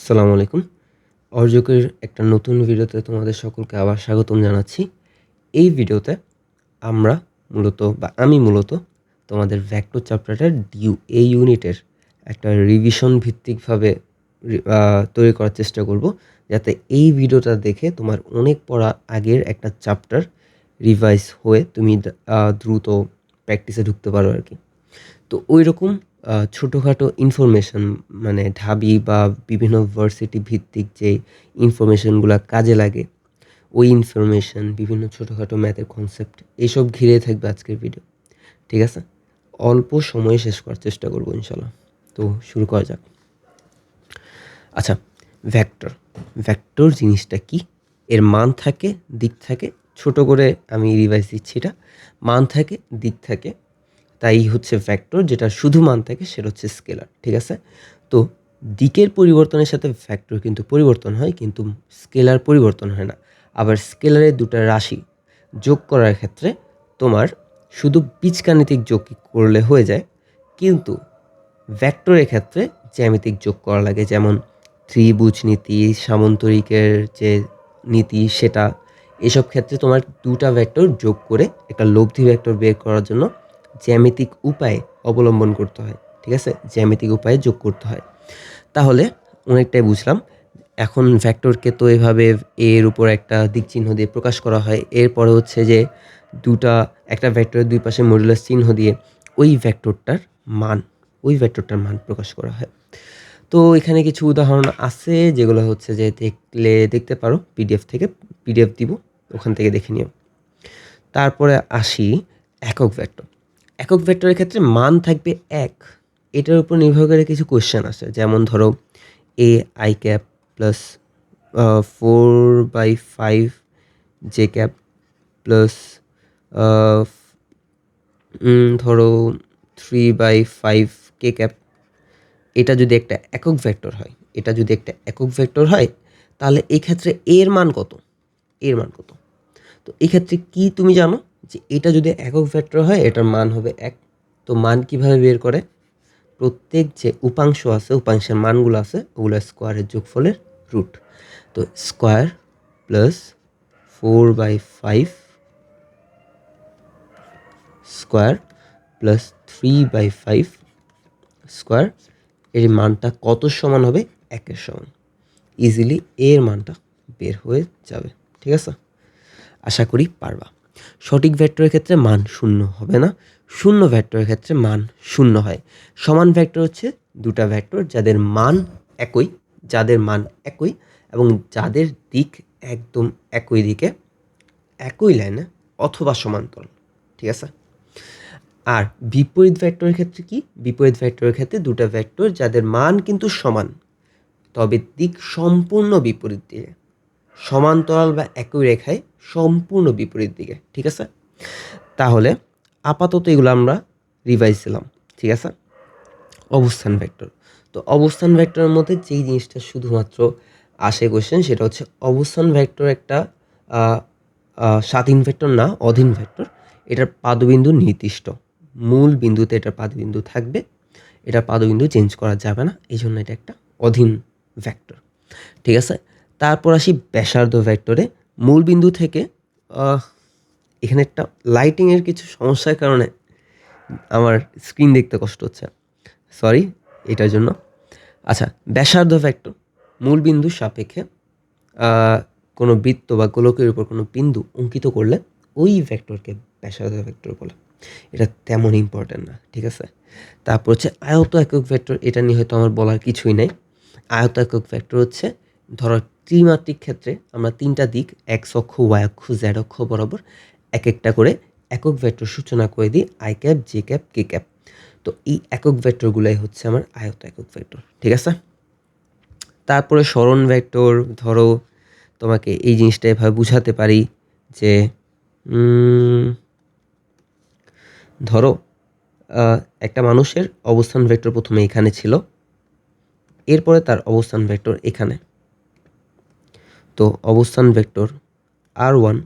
আসসালামু আলাইকুম। অর্জকের একটা নতুন ভিডিওতে তোমাদের সকলকে আবার স্বাগতম জানাচ্ছি। এই ভিডিওতে আমরা আমি মূলত তোমাদের ভেক্টর চ্যাপ্টারের এই ইউনিটের একটা রিভিশন ভিত্তিকভাবে তৈরি করার চেষ্টা করব, যাতে এই ভিডিওটা দেখে তোমার অনেক পড়া আগের একটা চ্যাপ্টার রিভাইজ হয়ে তুমি দ্রুত প্র্যাকটিসে ঢুকতে পারো আরকি। তো ঐরকম ছোটোখাটো ইনফরমেশন, মানে ঢাবি বা বিভিন্ন ভার্সিটি ভিত্তিক যে ইনফরমেশনগুলা কাজে লাগে, ওই ইনফরমেশন, বিভিন্ন ছোটোখাটো ম্যাথের কনসেপ্ট, এসব ঘিরে থাকবে আজকের ভিডিও। ঠিক আছে? অল্প সময়ে শেষ করার চেষ্টা করব ইনশাল্লাহ। তো শুরু করা যাক। আচ্ছা, ভেক্টর জিনিসটা কি? এর মান থাকে, দিক থাকে। ছোট করে আমি রিভাইজ দিচ্ছি এটা। মান থাকে, দিক থাকে, তাই হচ্ছে ভেক্টর। যেটা শুধু মান থাকে সেটা হচ্ছে স্কেলার। ঠিক আছে? তো দিকের পরিবর্তনের সাথে ভেক্টর কিন্তু পরিবর্তন হয়, কিন্তু স্কেলার পরিবর্তন হয় না। আবার স্কেলারের দুটো রাশি যোগ করার ক্ষেত্রে তোমার শুধু বীজগাণিতিক যোগ করলে হয়ে যায়, কিন্তু ভেক্টরের ক্ষেত্রে জ্যামিতিক যোগ করা লাগে। যেমন ত্রিভুজ নীতি, সামন্তরিকের যে নীতি, সেটা এসব ক্ষেত্রে তোমার দুটা ভেক্টর যোগ করে একটা লব্ধি ভেক্টর বের করার জন্য জ্যামিতিক উপায় অবলম্বন করতে হয়। ঠিক আছে? জ্যামিতিক উপায়ে যোগ করতে হয়। তাহলে অনেকটাই বুঝলাম। এখন ভেক্টরকে তো এভাবে এর উপর একটা দিক চিহ্ন দিয়ে প্রকাশ করা হয়। এরপরে হচ্ছে যে একটা ভেক্টরের দুই পাশে মডুলাস চিহ্ন দিয়ে ওই ভেক্টরটার মান প্রকাশ করা হয়। তো এখানে কিছু উদাহরণ আছে, যেগুলো হচ্ছে যে দেখতে পারো পিডিএফ দিব, ওখান থেকে দেখে নিও। তারপরে আসি একক ভেক্টর। একক ভেক্টরের ক্ষেত্রে মান থাকবে 1। এটার উপর নির্ভর করে কিছু কোয়েশ্চেন আসে, যেমন ধরো A I cap plus 4/5 J cap plus ধরো 3/5 কে ক্যাপ। এটা যদি একটা একক ভেক্টর হয়, তাহলে এই ক্ষেত্রে এর মান কত? তো এই ক্ষেত্রে কি তুমি জানো যে এটা যদি একক ভেক্টর হয়, এটার মান হবে 1। তো মান কিভাবে বের করে? প্রত্যেক যে উপাংশ আছে, উপাংশের মানগুলো আছে, ওগুলো স্কোয়ারের যোগফলের রুট। তো square plus 4/5 square plus 3/5 square, এর মানটা কত সমান হবে? 1-এর সমান। ইজিলি এর মানটা বের হয়ে যাবে। ঠিক আছে? আশা করি পারবা। সঠিক ভেক্টরের ক্ষেত্রে মান 0 হবে না। শূন্য ভেক্টরের ক্ষেত্রে মান 0 হয়। সমান ভেক্টর হচ্ছে দুটা ভেক্টর যাদের মান একই এবং যাদের দিক একদম একই দিকে, একই লাইনে অথবা সমান্তরাল। ঠিক আছে? আর বিপরীত ভেক্টরের ক্ষেত্রে কি? বিপরীত ভেক্টরের ক্ষেত্রে দুটা ভেক্টর যাদের মান কিন্তু সমান, তবে দিক সম্পূর্ণ বিপরীত দিকে, সমান্তরাল বা একই রেখায় সম্পূর্ণ বিপরীত দিকে। ঠিক আছে? তাহলে আপাতত এগুলো আমরা রিভাইজ দিলাম। ঠিক আছে? অবস্থান ভেক্টর। তো অবস্থান ভেক্টরের মধ্যে যেই জিনিসটা শুধুমাত্র আসে কোয়েশ্চেন, সেটা হচ্ছে অবস্থান ভেক্টর একটা স্বাধীন ভেক্টর না, অধীন ভেক্টর। এটার পাদবিন্দু নির্দিষ্ট। মূল বিন্দুতে এটার পাদবিন্দু থাকবে, এটার পাদবিন্দু চেঞ্জ করা যাবে না, এই জন্য এটা একটা অধীন ভেক্টর। ঠিক আছে? তারপর আসি ব্যাসার্ধ ভেক্টরে। মূল বিন্দু থেকে এখানে একটা লাইটিংয়ের কিছু সমস্যার কারণে আমার স্ক্রিন দেখতে কষ্ট হচ্ছে, সরি এটার জন্য। আচ্ছা, ব্যাসার্ধ ভেক্টর মূল বিন্দুর সাপেক্ষে কোনো বৃত্ত বা গোলকের উপর কোনো বিন্দু অঙ্কিত করলে ওই ভেক্টরকে ব্যাসার্ধ ভেক্টর বলে। এটা তেমন ইম্পর্টেন্ট না। ঠিক আছে? তারপর হচ্ছে আয়ত একক ভেক্টর। এটা নিয়ে হয়তো আমার বলার কিছুই নেই। আয়ত একক ভেক্টর হচ্ছে, ধরো ত্রিমাত্রিক ক্ষেত্রে আমরা তিনটা দিক, এক্স অক্ষ, ওয়াই অক্ষ, জেড অক্ষ বরাবর এক একটা করে একক ভেক্টর সূচনা করে দিই, I cap, J cap, K cap. তো এই একক ভেক্টরগুলাই হচ্ছে আমার আয়ত একক ভেক্টর। ঠিক আছে? তারপরে সরণ ভেক্টর। ধরো তোমাকে এই জিনিসটা এভাবে বুঝাতে পারি যে ধরো একটা মানুষের অবস্থান ভেক্টর প্রথমে এখানে ছিল, এরপরে তার অবস্থান ভেক্টর এখানে। তো অবস্থান ভেক্টর r1,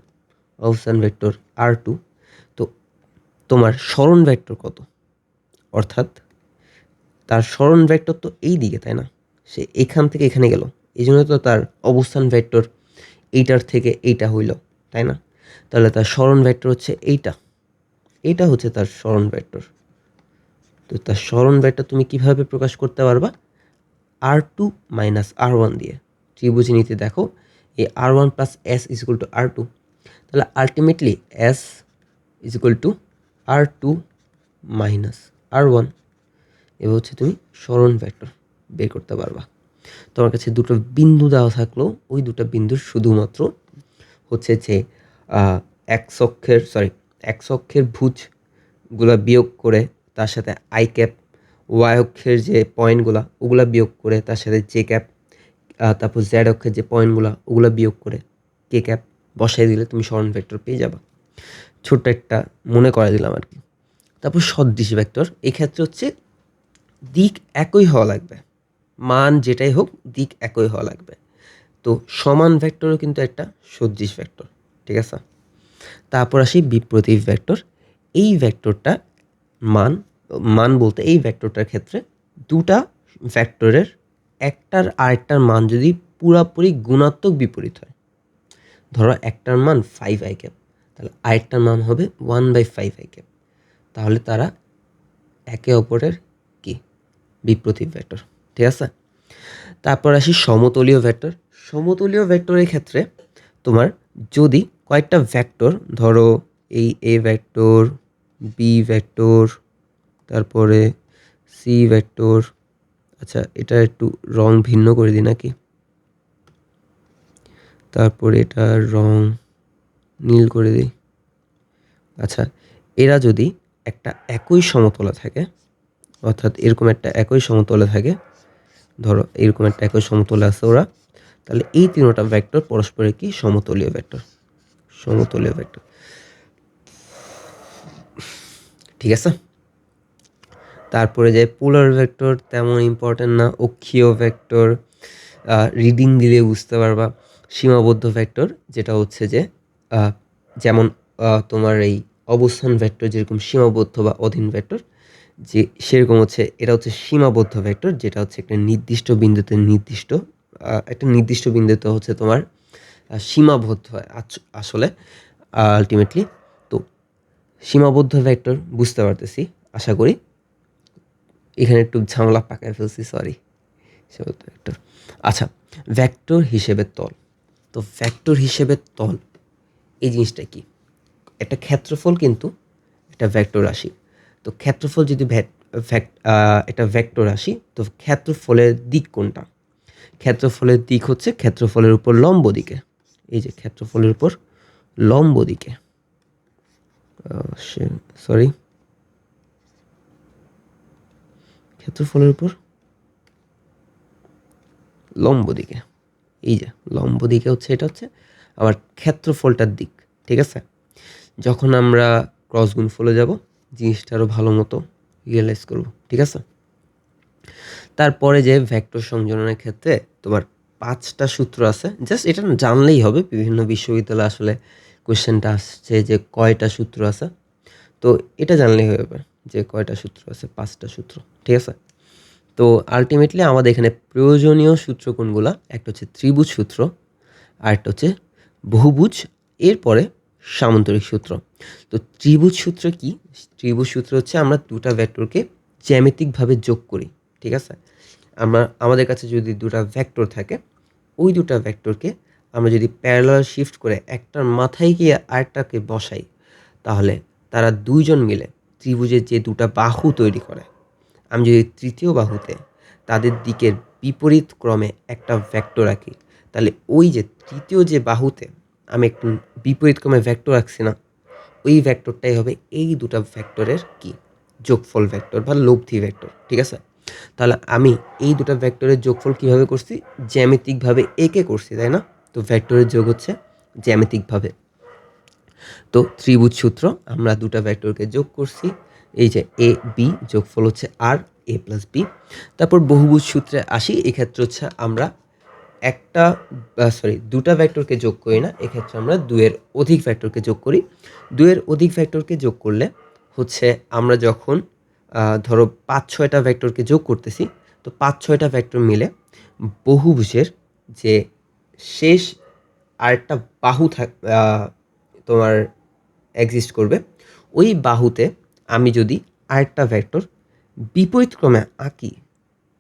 অবস্থান ভেক্টর r2। তো তোমার সরণ ভেক্টর কত? অর্থাৎ তার সরণ ভেক্টর তো এই দিকে, তাই না? সে এখান থেকে এখানে গেল, এই জন্য তো তার অবস্থান ভেক্টর এইটার থেকে এইটা হইল, তাই না? তাহলে তার সরণ ভেক্টর হচ্ছে এইটা হচ্ছে তার সরণ ভেক্টর। তো তার সরণ ভেক্টর তুমি কিভাবে প্রকাশ করতে পারবা? R2 মাইনাস R1 দিয়ে। ত্রিভুজ নীতি দেখো, এই R1 plus S is equal two R2, তাহলে ultimately S is equal two R2 minus R1। এবার হচ্ছে তুমি সরণ ভেক্টর বের করতে পারবা। তোমার কাছে দুটো বিন্দু দেওয়া থাকলেও ওই দুটো বিন্দুর শুধুমাত্র হচ্ছে যে এক্স অক্ষের ভুজগুলা বিয়োগ করে তার সাথে আই ক্যাপ, ওয়াই অক্ষের যে পয়েন্টগুলা ওগুলা বিয়োগ করে তার সাথে জে ক্যাপ, তারপর জেড অক্ষের যে পয়েন্টগুলা ওগুলা বিয়োগ করে কে ক্যাপ বসাই দিলে তুমি সরণ ভেক্টর পেয়ে যাবা। ছোট্ট একটা মনে করে দিলাম আর কি। তারপর সদৃশ ভেক্টর, এই ক্ষেত্রে হচ্ছে দিক একই হওয়া লাগবে, মান যেটাই হোক দিক একই হওয়া লাগবে। তো সমান ভেক্টরও কিন্তু একটা সদৃশ ভেক্টর, ঠিক আছে? তারপর আসি বিপ্রতীপ ভেক্টর। এই ভেক্টরটা মান বলতে এই ভেক্টরটার ক্ষেত্রে দুটা ভেক্টরের একটার আরেকটার মান যদি পুরাপুরি গুণাত্মক বিপরীত হয়, ধরো একটার মান 5i ক্যাপ, তাহলে আরেকটার মান হবে 1/5i ক্যাপ, তাহলে তারা একে অপরের কি বিপ্রতীপ ভেক্টর, ঠিক আছে? তারপর আসি সমতলীয় ভেক্টর। সমতলীয় ভেক্টরের ক্ষেত্রে তোমার যদি কয়েকটা ভেক্টর, ধরো এই এ ভেক্টর, বি ভেক্টর, তারপরে সি ভেক্টর, আচ্ছা এটা একটু রং ভিন্ন করে দিই নাকি, তারপরে এটা রং নীল করে দিই। আচ্ছা, এরা যদি একটা একই সমতলে থাকে, অর্থাৎ এরকম একটা একই সমতলে থাকে, ধরো এরকম একটা একই সমতলে আছে ওরা, তাহলে এই তিনটা ভেক্টর পরস্পরের কি সমতলীয় ভেক্টর, সমতলীয় ভেক্টর, ঠিক আছে? তারপরে যে পোলার ভেক্টর তেমন ইম্পর্টেন্ট না, অক্ষীয় ভেক্টর রিডিং দিলে বুঝতে পারবা। সীমাবদ্ধ ভেক্টর যেটা হচ্ছে যে যেমন তোমার এই অবস্থান ভেক্টর যেরকম সীমাবদ্ধ বা অধীন ভেক্টর, যে সেরকম হচ্ছে এটা হচ্ছে সীমাবদ্ধ ভেক্টর, যেটা হচ্ছে একটা নির্দিষ্ট বিন্দুতে হচ্ছে তোমার সীমাবদ্ধ হয় আসলে আলটিমেটলি। তো সীমাবদ্ধ ভেক্টর বুঝতে পারতেছি আশা করি, এখানে একটু ঝামেলা পাকায় ফেলছি, সরি। সীমাবদ্ধ ভেক্টর, আচ্ছা ভেক্টর হিসেবে তল। তো ভেক্টর হিসেবে তল এই জিনিসটা কি? একটা ক্ষেত্রফল কিন্তু একটা ভেক্টর রাশি। তো ক্ষেত্রফল যদি একটা ভেক্টর রাশি, তো ক্ষেত্রফলের দিক কোনটা? ক্ষেত্রফলের দিক হচ্ছে ক্ষেত্রফলের উপর লম্ব দিকে, এই যে ক্ষেত্রফলের উপর লম্ব দিকে, সরি ক্ষেত্রফলের উপর লম্ব দিকে, এই যে লম্ব দিকে হচ্ছে এটা হচ্ছে আমার ক্ষেত্রফলটার দিক, ঠিক আছে? যখন আমরা ক্রস গুণফলে যাব জিনিসটা আরও ভালো মতো রিয়েলাইজ করব, ঠিক আছে? তারপরে যে ভেক্টর সংযোজনের ক্ষেত্রে তোমার 5টা সূত্র আছে, জাস্ট এটা জানলেই হবে। বিভিন্ন বিশ্ববিদ্যালয়ে আসলে কোয়েশ্চেনটা আসছে যে কয়টা সূত্র আছে, তো এটা জানলেই হয়ে যাবে যে কয়টা সূত্র আছে, 5টা সূত্র, ঠিক আছে? তো আলটিমেটলি আমাদের এখানে প্রয়োজনীয় সূত্র কোনগুলা? একটা হচ্ছে ত্রিভুজ সূত্র, আরেকটা হচ্ছে বহুভুজ, এরপরে সামান্তরিক সূত্র। তো ত্রিভুজ সূত্র কি? ত্রিভুজ সূত্র হচ্ছে আমরা দুটা ভেক্টরকে জ্যামিতিকভাবে যোগ করি, ঠিক আছে? আমাদের কাছে যদি দুটা ভেক্টর থাকে, ওই দুটা ভেক্টরকে আমরা যদি প্যারালাল শিফট করে একটার মাথায় গিয়ে আরেকটাকে বসাই, তাহলে তারা দুইজন মিলে ত্রিভুজের যে দুটা বাহু তৈরি করে, আমি যদি তৃতীয় বাহুতে তাদের দিকের বিপরীত ক্রমে একটা ভেক্টর আঁকি, তাহলে ওই যে তৃতীয় যে বাহুতে আমি একটু বিপরীত ক্রমে ভেক্টর আঁকছি না, ওই ভেক্টরটাই হবে এই দুটা ভেক্টরের কি যোগফল ভেক্টর বা লব্ধি ভেক্টর, ঠিক আছে? তাহলে আমি এই দুটা ভেক্টরের যোগফল কিভাবে করছি? জ্যামিতিকভাবে এঁকে করছি, তাই না? তো ভেক্টরের যোগ হচ্ছে জ্যামিতিকভাবে। তো ত্রিভুজ সূত্র, আমরা দুটা ভেক্টরকে যোগ করছি, এই যে এ বি, যোগফল হচ্ছে আর এ প্লাস বি। তারপর বহুভুজ সূত্রে আসি, এক্ষেত্রে হচ্ছে আমরা দুটা ভেক্টরকে যোগ করি না, এক্ষেত্রে আমরা দুয়ের অধিক ভেক্টরকে যোগ করি। দুয়ের অধিক ভেক্টরকে যোগ করলে হচ্ছে আমরা যখন ধরো 5-6টা ভেক্টরকে যোগ করতেছি, তো 5-6টা ভেক্টর মিলে বহুভুজের যে শেষ আরেকটা বাহু তোমার এক্সিস্ট করবে, ওই বাহুতে আমি যদি আরেকটা ভেক্টর বিপরীত ক্রমে আঁকি,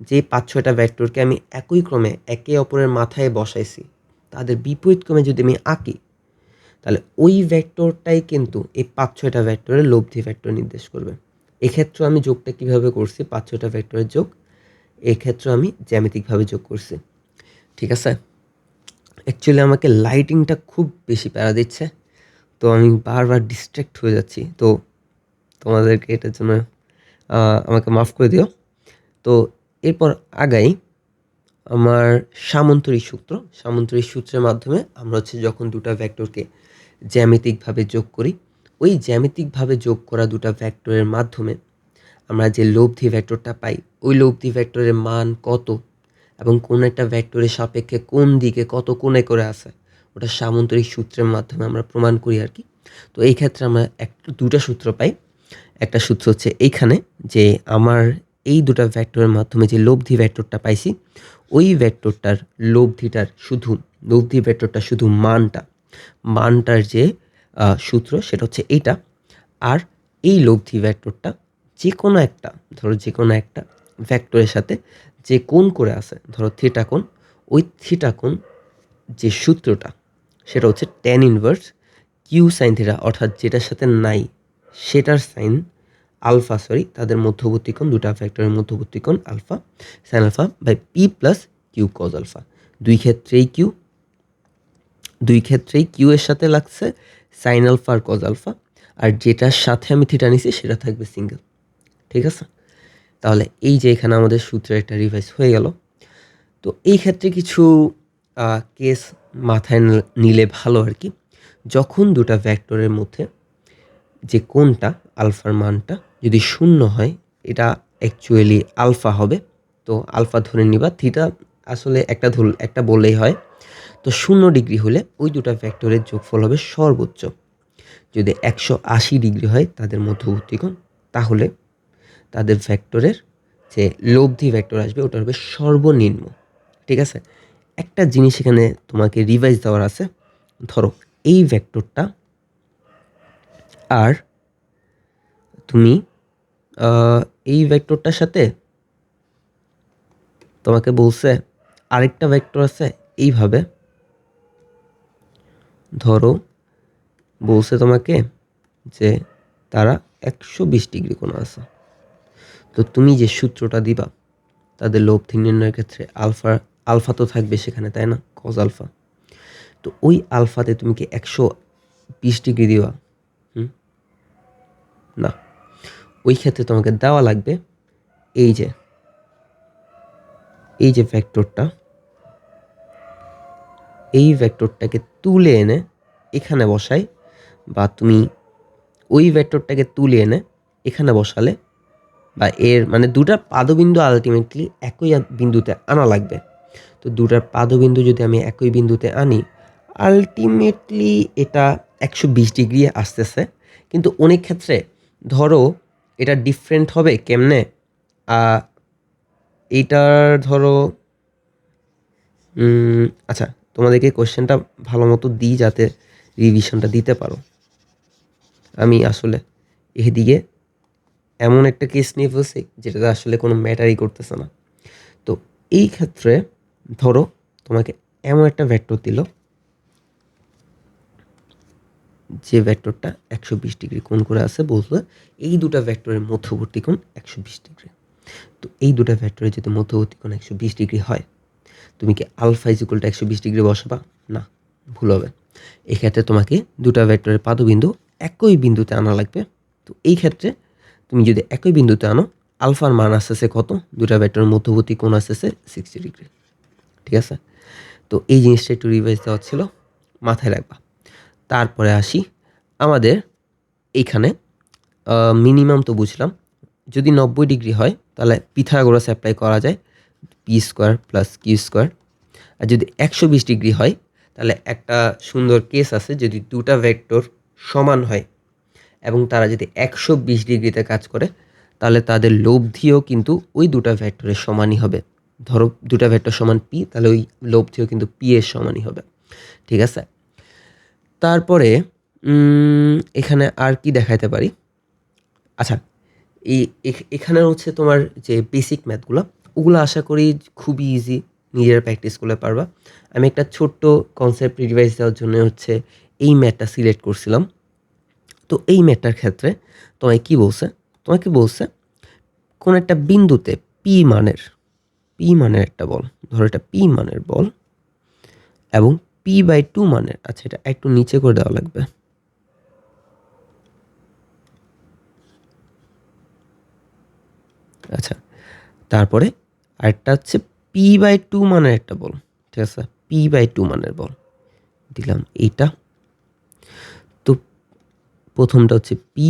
যে 5-6টা ভেক্টরকে আমি একই ক্রমে একে অপরের মাথায় বসাইছি, তাদের বিপরীত ক্রমে যদি আমি আঁকি, তাহলে ওই ভেক্টরটাই কিন্তু এই 5-6টা ভেক্টরের লব্ধি ভেক্টর নির্দেশ করবে। এক্ষেত্রে আমি যোগটা কিভাবে করছি, 5-6টা ভেক্টরের যোগ, এক্ষেত্রে আমি জ্যামিতিকভাবে যোগ করছি। ঠিক আছে? অ্যাকচুয়ালি আমাকে লাইটিংটা খুব বেশি প্যারা দিচ্ছে, তো আমি বারবার ডিস্ট্র্যাক্ট হয়ে যাচ্ছি। তো তোমাদেরকে এটার জন্য আমাকে মাফ করে দিও। তো এরপর আগাই আমার সামন্তরিক সূত্রের মাধ্যমে আমরা যখন দুটা ভেক্টরকে জ্যামিতিকভাবে যোগ করি, ওই জ্যামিতিকভাবে যোগ করা দুটা ভেক্টরের মাধ্যমে আমরা যে লব্ধি ভেক্টরটা পাই, ওই লব্ধি ভেক্টরের মান কত এবং কোন একটা ভেক্টরের সাপেক্ষে কোন দিকে কত কোণে করে আছে, ওটা সামন্তরিক সূত্রের মাধ্যমে আমরা প্রমাণ করি আর কি। তো এই ক্ষেত্রে আমরা দুটা সূত্র পাই। একটা সূত্র হচ্ছে এইখানে, যে আমার এই দুটা ভেক্টরের মাধ্যমে যে লব্ধি ভেক্টরটা পাইছি, ওই ভেক্টরটার লব্ধি ভেক্টরটা শুধু মানটার যে সূত্র সেটা হচ্ছে এইটা। আর এই লব্ধি ভেক্টরটা যে কোনো একটা ভেক্টরের সাথে যে কোণ করে আছে, ধরো থিটা কোণ, ওই থিটা কোণ যে সূত্রটা সেটা হচ্ছে tan inverse Q sine theta, অর্থাৎ যেটার সাথে নাই সেটার সাইন আলফা, তাদের মধ্যবর্তী কোণ, দুটা ভেক্টরের মধ্যবর্তী কোণ alpha, sine alpha by P plus Q cos alpha. দুই ক্ষেত্রেই কিউ এর সাথে লাগছে সাইন আলফা আর কজ আলফা, আর যেটার সাথে আমি থিটা নিছি সেটা থাকবে সিঙ্গেল। ঠিক আছে? তাহলে এই যে এখানে আমাদের সূত্রের একটা রিভাইজ হয়ে গেল। তো এই ক্ষেত্রে কিছু কেস মাথায় নিলে ভালো আর কি। যখন দুটা ভেক্টরের মধ্যে যে কোণটা, আলফার মানটা যদি 0 হয়, এটা অ্যাকচুয়ালি আলফা হবে। তো আলফা ধরে নিবা, থিটা আসলে একটা বললেই হয়। তো 0 ডিগ্রি হলে ওই দুটা ভেক্টরের যোগফল হবে সর্বোচ্চ। যদি 180 ডিগ্রি হয় তাদের মধ্যবর্তী কোণ, তাহলে তাদের ভেক্টরের যে লব্ধি ভেক্টর আসবে ওটা হবে সর্বনিম্ন। ঠিক আছে? একটা জিনিস এখানে তোমাকে রিভাইজ দেওয়ার আছে। ধরো এই ভেক্টরটা আর তুমি এই ভেক্টরটার সাথে তোমাকে বলছে আরেকটা ভেক্টর আছে, এইভাবে ধরো বলছে তোমাকে যে তারা 120 ডিগ্রি কোণে আছে। তো তুমি যে সূত্রটা দিবা তাদের লব্ধি নির্ণয়ের ক্ষেত্রে, আলফা তো থাকবে সেখানে, তাই না, কজ আলফা। তো ওই আলফাতে তুমি কি 120 ডিগ্রি দিবা? না, ওই ক্ষেত্রে তোমাকে দেওয়া লাগবে এই যে ভেক্টরটা, এই ভেক্টরটাকে তুলে এনে এখানে বসাই, বা তুমি ওই ভেক্টরটাকে তুলে এনে এখানে বসালে, বা এর মানে দুটার পাদবিন্দু আলটিমেটলি একই বিন্দুতে আনা লাগবে। তো দুটার পাদবিন্দু যদি আমি একই বিন্দুতে আনি, আলটিমেটলি এটা 120 ডিগ্রি আসতেছে। কিন্তু অনেক ক্ষেত্রে ধরো এটা ডিফারেন্ট হবে কেমনে, এইটার ধরো আচ্ছা, তোমাদেরকে কোশ্চেনটা ভালো মতো দিই যাতে রিভিশনটা দিতে পারো। আমি আসলে এদিকে এমন একটা কেস নিয়ে ফেলছি যেটাতে আসলে কোনো ম্যাটারই করতেছে না। তো এই ক্ষেত্রে ধরো তোমাকে এমন একটা ভেক্টর দিল, যে ভেক্টরটা 120 ডিগ্রি কোণ করে আছে, বলতে এই দুটা ভেক্টরের মধ্যবর্তী কোণ 120 ডিগ্রি। তো এই দুটা ভেক্টরের যদি মধ্যবর্তী কোণ 120 ডিগ্রি হয়, তুমি কি alpha is equal to 120 degree বসাবা? না, ভুল হবে। এক্ষেত্রে তোমাকে দুটা ভেক্টরের পাদবিন্দু একই বিন্দুতে আনা লাগবে। তো এই ক্ষেত্রে তুমি যদি একই বিন্দুতে আনো, আলফার মান আসতেছে কত, দুটা ভেক্টরের মধ্যবর্তী কোণ আসতেছে 60 ডিগ্রি। ঠিক আছে? তো এই জিনিসটা একটু রিভাইজ দেওয়া ছিল, মাথায় রাখবা। তারপরে আসি আমাদের এইখানে মিনিমাম তো বুঝলাম, যদি 90 ডিগ্রি হয় তাহলে পিথাগোরাস অ্যাপ্লাই করা যায়, p square plus q square. আর যদি 120 ডিগ্রি হয় তাহলে একটা সুন্দর কেস আছে, যদি দুটা ভেক্টর সমান হয় এবং তারা যদি 120 ডিগ্রিতে কাজ করে, তাহলে তাদের লব্ধিও কিন্তু ওই দুটা ভেক্টরের সমানই হবে। ধরো দুটা ভেক্টর সমান পি, তাহলে ওই লব্ধিও কিন্তু পি এর সমানই হবে। ঠিক আছে, তারপরে এখানে আর কি দেখাইতে পারি? আচ্ছা, এখানে হচ্ছে তোমার যে বেসিক ম্যাথগুলো, ওগুলো আশা করি খুবই ইজি, নিজেরা প্র্যাকটিস করলে পারবা। আমি একটা ছোট্ট কনসেপ্ট রিভাইজ দেওয়ার জন্য হচ্ছে এই ম্যাথটা সিলেক্ট করছিলাম। তো এই ম্যাথটার ক্ষেত্রে তোমাকে বলছে কোন একটা বিন্দুতে পি মানের একটা বল, ধরো এটা পি মানের বল এবং p/2 মানের, আচ্ছা এটা একটু নিচে করে দেওয়া লাগবে, আচ্ছা। তারপরে আরেকটা হচ্ছে p/2 মানের একটা বল, ঠিক আছে, p/2 মানের বল দিলাম এইটা। তো প্রথমটা হচ্ছে পি,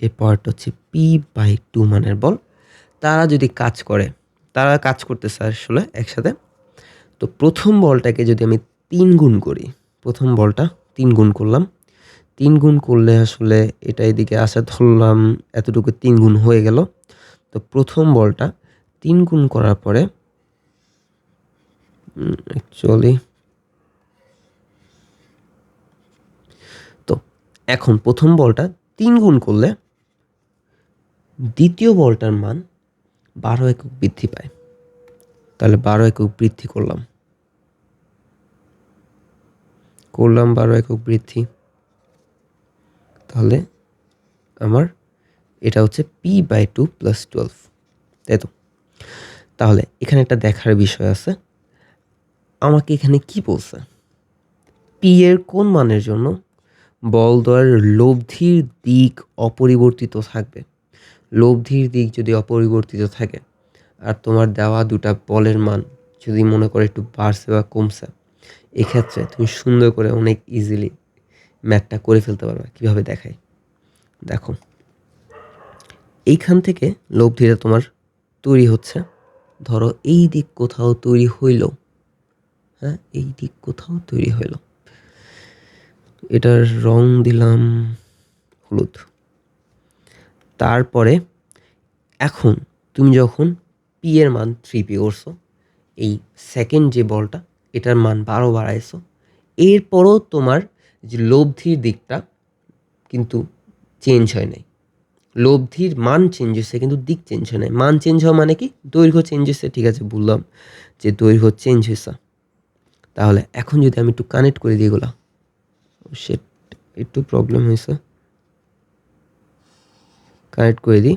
এর পরটা হচ্ছে p/2 মানের বল। তারা যদি তারা কাজ করতেছে আসলে একসাথে। তো প্রথম বলটাকে যদি আমি 3 গুণ করি, প্রথম বলটা 3 গুণ করলাম, 3 গুণ করলে আসলে এটা এদিকে আসা ধরলাম, এতটুকু 3 গুণ হয়ে গেল। তো প্রথম বলটা 3 গুণ করার পরে অ্যাকচুয়ালি তো এখন প্রথম বলটা 3 গুণ করলে দ্বিতীয় বলটার মান 12 একক বৃদ্ধি পায়। তাহলে 12 একক বৃদ্ধি করলাম 12 একক বৃদ্ধি, তাহলে আমার এটা হচ্ছে p/2 + 12, তাই তো? তাহলে এখানে একটা দেখার বিষয় আছে, আমাকে এখানে কি বলছে, পি এর কোন মানের জন্য বল দ্বয়ের লব্ধির দিক অপরিবর্তিত থাকবে। লব্ধির দিক যদি অপরিবর্তিত থাকে আর তোমার দেওয়া দুটা বলের মান যদি মনে করে একটু বাড়ছে বা কমছে, এক্ষেত্রে তুমি সুন্দর করে অনেক ইজিলি ম্যাথটা করে ফেলতে পারবে। কীভাবে দেখাই দেখো, এইখান থেকে লব্ধিটা তোমার তৈরি হচ্ছে, ধরো এই দিক কোথাও তৈরি হইল, হ্যাঁ এই দিক কোথাও তৈরি হইল, এটার রং দিলাম হলুদ। তারপরে এখন তুমি যখন পি এর মান 3p করছো, এই সেকেন্ড যে বলটা এটার মান 12 বাড়াইছো, এরপরও তোমার যে লব্ধির দিকটা কিন্তু চেঞ্জ হয় নাই। লব্ধির মান চেঞ্জ হয়েছে কিন্তু দিক চেঞ্জ হয় নাই। মান চেঞ্জ হওয়া মানে কি, দৈর্ঘ্য চেঞ্জ হয়েছে, ঠিক আছে বললাম যে দৈর্ঘ্য চেঞ্জ হয়েছে। তাহলে এখন যদি আমি একটু কানেক্ট করে দিই এগুলা, সে একটু প্রবলেম হয়েছে, কানেক্ট করে দিই,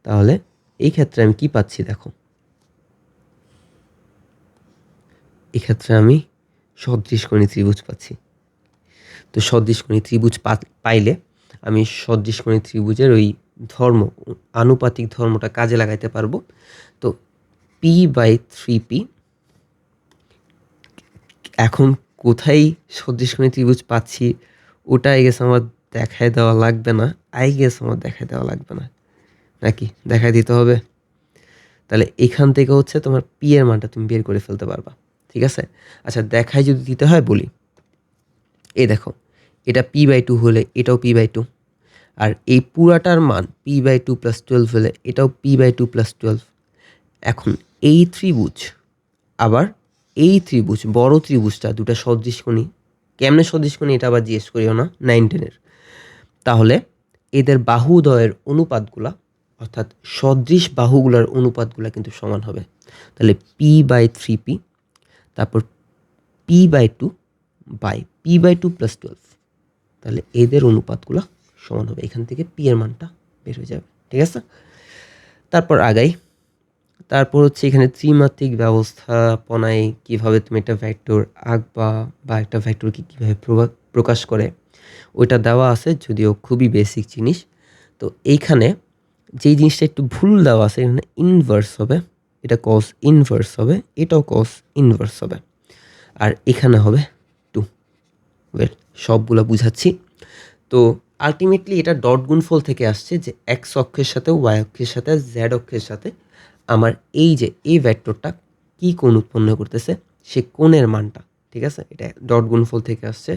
তাহলে এই ক্ষেত্রে আমি কি পাচ্ছি দেখো, এক্ষেত্রে আমি সদৃশকোণী ত্রিভুজ পাচ্ছি। তো সদৃশকোণী ত্রিভুজ পাইলে আমি সদৃশকোণী ত্রিভুজের ওই আনুপাতিক ধর্মটা কাজে লাগাইতে পারবো। তো p/3p, এখন কোথায় সদৃশকোণী ত্রিভুজ পাচ্ছি ওটা আমার দেখায় দেওয়া লাগবে না, আমার দেখায় দেওয়া লাগবে না, নাকি দেখায় দিতে হবে? তাহলে এখান থেকে হচ্ছে তোমার পি এর মানটা তুমি বের করে ফেলতে পারবা, ঠিক আছে? আচ্ছা দেখায় যদি দিতে হয় বলি, এই দেখো এটা p/2 হলে এটাও p/2, আর এই পুরাটার মান p/2 + 12 হলে এটাও p/2 + 12। এখন এই ত্রিভুজ আবার এই ত্রিভুজ, বড় ত্রিভুজটা দুটা সদৃশকোণী, কেমনে সদৃশকোণী এটা আবার জিজ্ঞেস করিও না 9-10-এর। তাহলে এদের বাহুদ্বয়ের অনুপাতগুলা, অর্থাৎ সদৃশ বাহুগুলার অনুপাতগুলা কিন্তু সমান হবে। তাহলে p/3p, তারপর p/2 বাই p/2 + 12, তাহলে এদের অনুপাতগুলো সমান হবে। এখান থেকে পি এর মানটা বের হয়ে যাবে, ঠিক আছে? তারপর আগাই, তারপর হচ্ছে এখানে ত্রিমাত্রিক ব্যবস্থাপনায় কিভাবে তুমি একটা ভেক্টর আঁকবা বা একটা ভেক্টরকে কীভাবে প্রকাশ করে ওইটা দেওয়া আছে, যদিও খুবই বেসিক জিনিস। তো এইখানে যেই জিনিসটা একটু ভুল দেওয়া আছে, এখানে ইনভার্স হবে, এটা কস ইনভার্স হবে, এটাও কস ইনভার্স হবে, আর এখানে হবে 2। ওয়েল সবগুলো বুঝাচ্ছি। তো আলটিমেটলি এটা ডট গুণফল থেকে আসছে, যে এক্স অক্ষের সাথে ওয়াই অক্ষের সাথে জেড অক্ষের সাথে আমার এই যে এই ভেক্টরটা কী কোণ উৎপন্ন করতেছে সে কোণের মানটা, ঠিক আছে? এটা ডট গুণফল থেকে আসছে,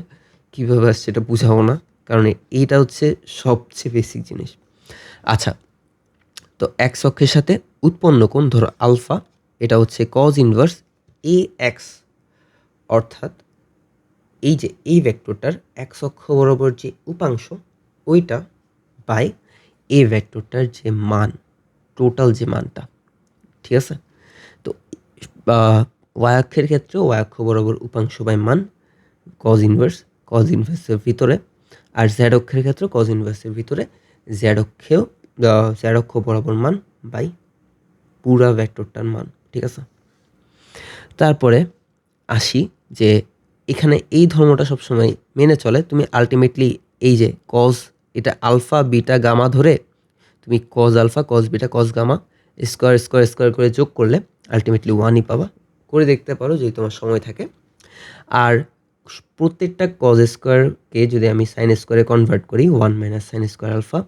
কীভাবে আসছে এটা বুঝাবো না, কারণ এইটা হচ্ছে সবচেয়ে বেসিক জিনিস। আচ্ছা তো এক্স অক্ষের সাথে উৎপন্ন কোণ ধরো আলফা, এটা হচ্ছে কজ ইনভার্স এ এক্স, অর্থাৎ এই যে এই ভেক্টরটার এক্স অক্ষ বরাবর যে উপাংশ ওইটা বাই এ ভেক্টরটার যে মান, টোটাল যে মানটা, ঠিক আছে। তো ওয়াই অক্ষের ক্ষেত্রে ওয়াই অক্ষ বরাবর উপাংশ বাই মান কজ ইনভার্সের ভিতরে, আর জেড অক্ষের ক্ষেত্রে কজ ইনভার্সের ভিতরে জেড অক্ষ বরাবর মান বাই পুরা ভেক্টরটার মান, ঠিক আছে। তারপরে আসি যে এখানে এই ধর্মটা সবসময় মেনে চলে, তুমি আলটিমেটলি এই যে কজ, এটা আলফা বিটা গামা ধরে তুমি cos alpha cos beta cos gamma square square square করে যোগ করলে আলটিমেটলি ওয়ানই পাবা। করে দেখতে পারো যদি তোমার সময় থাকে। আর প্রত্যেকটা কজ স্কোয়ারকে যদি আমি সাইন স্কোয়ারে কনভার্ট করি, 1 minus sine square alpha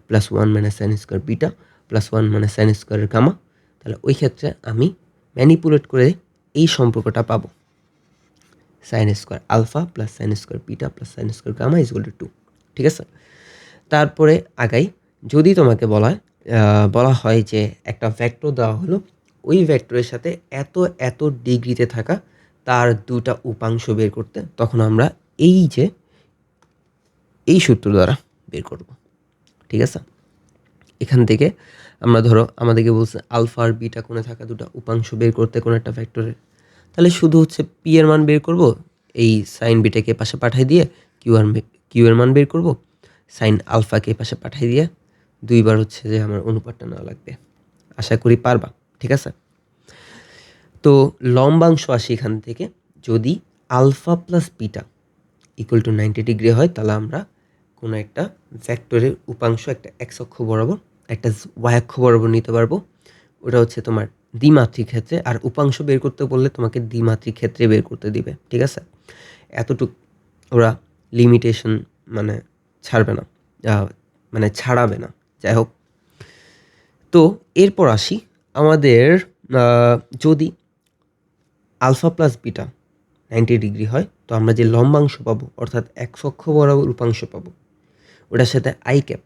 plus 1 minus sine square beta plus 1 minus sine স্কোয়ারের গামা, তাহলে ওই ক্ষেত্রে আমি ম্যানিপুলেট করে এই সম্পর্কটা পাবো, sine square alpha plus sine square beta plus sine square gamma is equal to 2, ঠিক আছে। তারপরে আগাই, যদি তোমাকে বলা হয় যে একটা ভেক্টর দেওয়া হলো, ওই ভেক্টরের সাথে এত এত ডিগ্রিতে থাকা তার দুটা উপাংশ বের করতে, তখন আমরা এই সূত্র দ্বারা বের করব, ঠিক আছে। এখান থেকে আমরা ধরো আমাদেরকে বলছে আলফা আর বিটা কোণে থাকা দুটা উপাংশ বের করতে কোনো একটা ভেক্টরের, তাহলে শুধু হচ্ছে পি এর মান বের করব, এই সাইন বিটাকে পাশে পাঠিয়ে দিয়ে কিউ এর মান বের করব, সাইন আলফাকে পাশে পাঠিয়ে দিয়ে দুইবার হচ্ছে যে আমার অনুপাতটা নেওয়া লাগবে। আশা করি পারবা, ঠিক আছে। তো লম্বাংশ আসি এখান থেকে, যদি alpha plus beta equal to 90 degree হয়, তাহলে আমরা কোনো একটা ভেক্টরের উপাংশ একটা এক্স অক্ষ বরাবর একটা ওয়াই অক্ষ বরাবর নিতে পারবো। ওটা হচ্ছে তোমার দ্বিমাত্রিক ক্ষেত্রে, আর উপাংশ বের করতে বললে তোমাকে দ্বিমাত্রিক ক্ষেত্রে বের করতে দিবে, ঠিক আছে। এতটুক ওরা লিমিটেশন মানে ছাড়বে না, মানে ছাড়াবে না, যাই হোক। তো এরপর আসি আমাদের, যদি আলফা প্লাস বিটা 90 ডিগ্রি হয়, তো আমরা যে লম্বাংশ পাবো অর্থাৎ এক্স অক্ষ বরাবর উপাংশ পাবো ওটার সাথে আই ক্যাপ,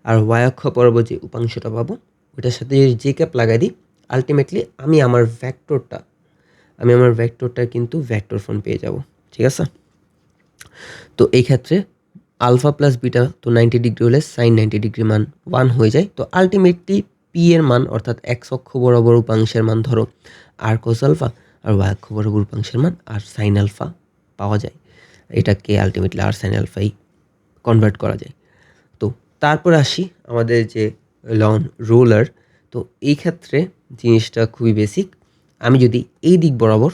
আর ওয়াই অক্ষ বরাবর যে উপাংশটা পাবো ওটার সাথে যদি জে ক্যাপ লাগাই দিই, আলটিমেটলি আমি আমার ভেক্টরটা কিন্তু ভেক্টর ফর্ম পেয়ে যাব, ঠিক আছে। তো এই ক্ষেত্রে আলফা প্লাস বিটা তো 90 ডিগ্রি হলে সাইন 90 ডিগ্রি মান 1 হয়ে যায়। তো আলটিমেটলি পি এর মান অর্থাৎ এক্স অক্ষ বরাবর উপাংশের মান ধরো আর কোস আলফা, আর ওয়াই অক্ষ বরাবর উপাংশের মান আর সাইন আলফা পাওয়া যায়। এটাকে আলটিমেটলি আর সাইন আলফাই কনভার্ট করা যায়। তো তারপর আসি আমাদের যে লন রোলার। তো এই ক্ষেত্রে জিনিসটা খুবই বেসিক। আমি যদি এই দিক বরাবর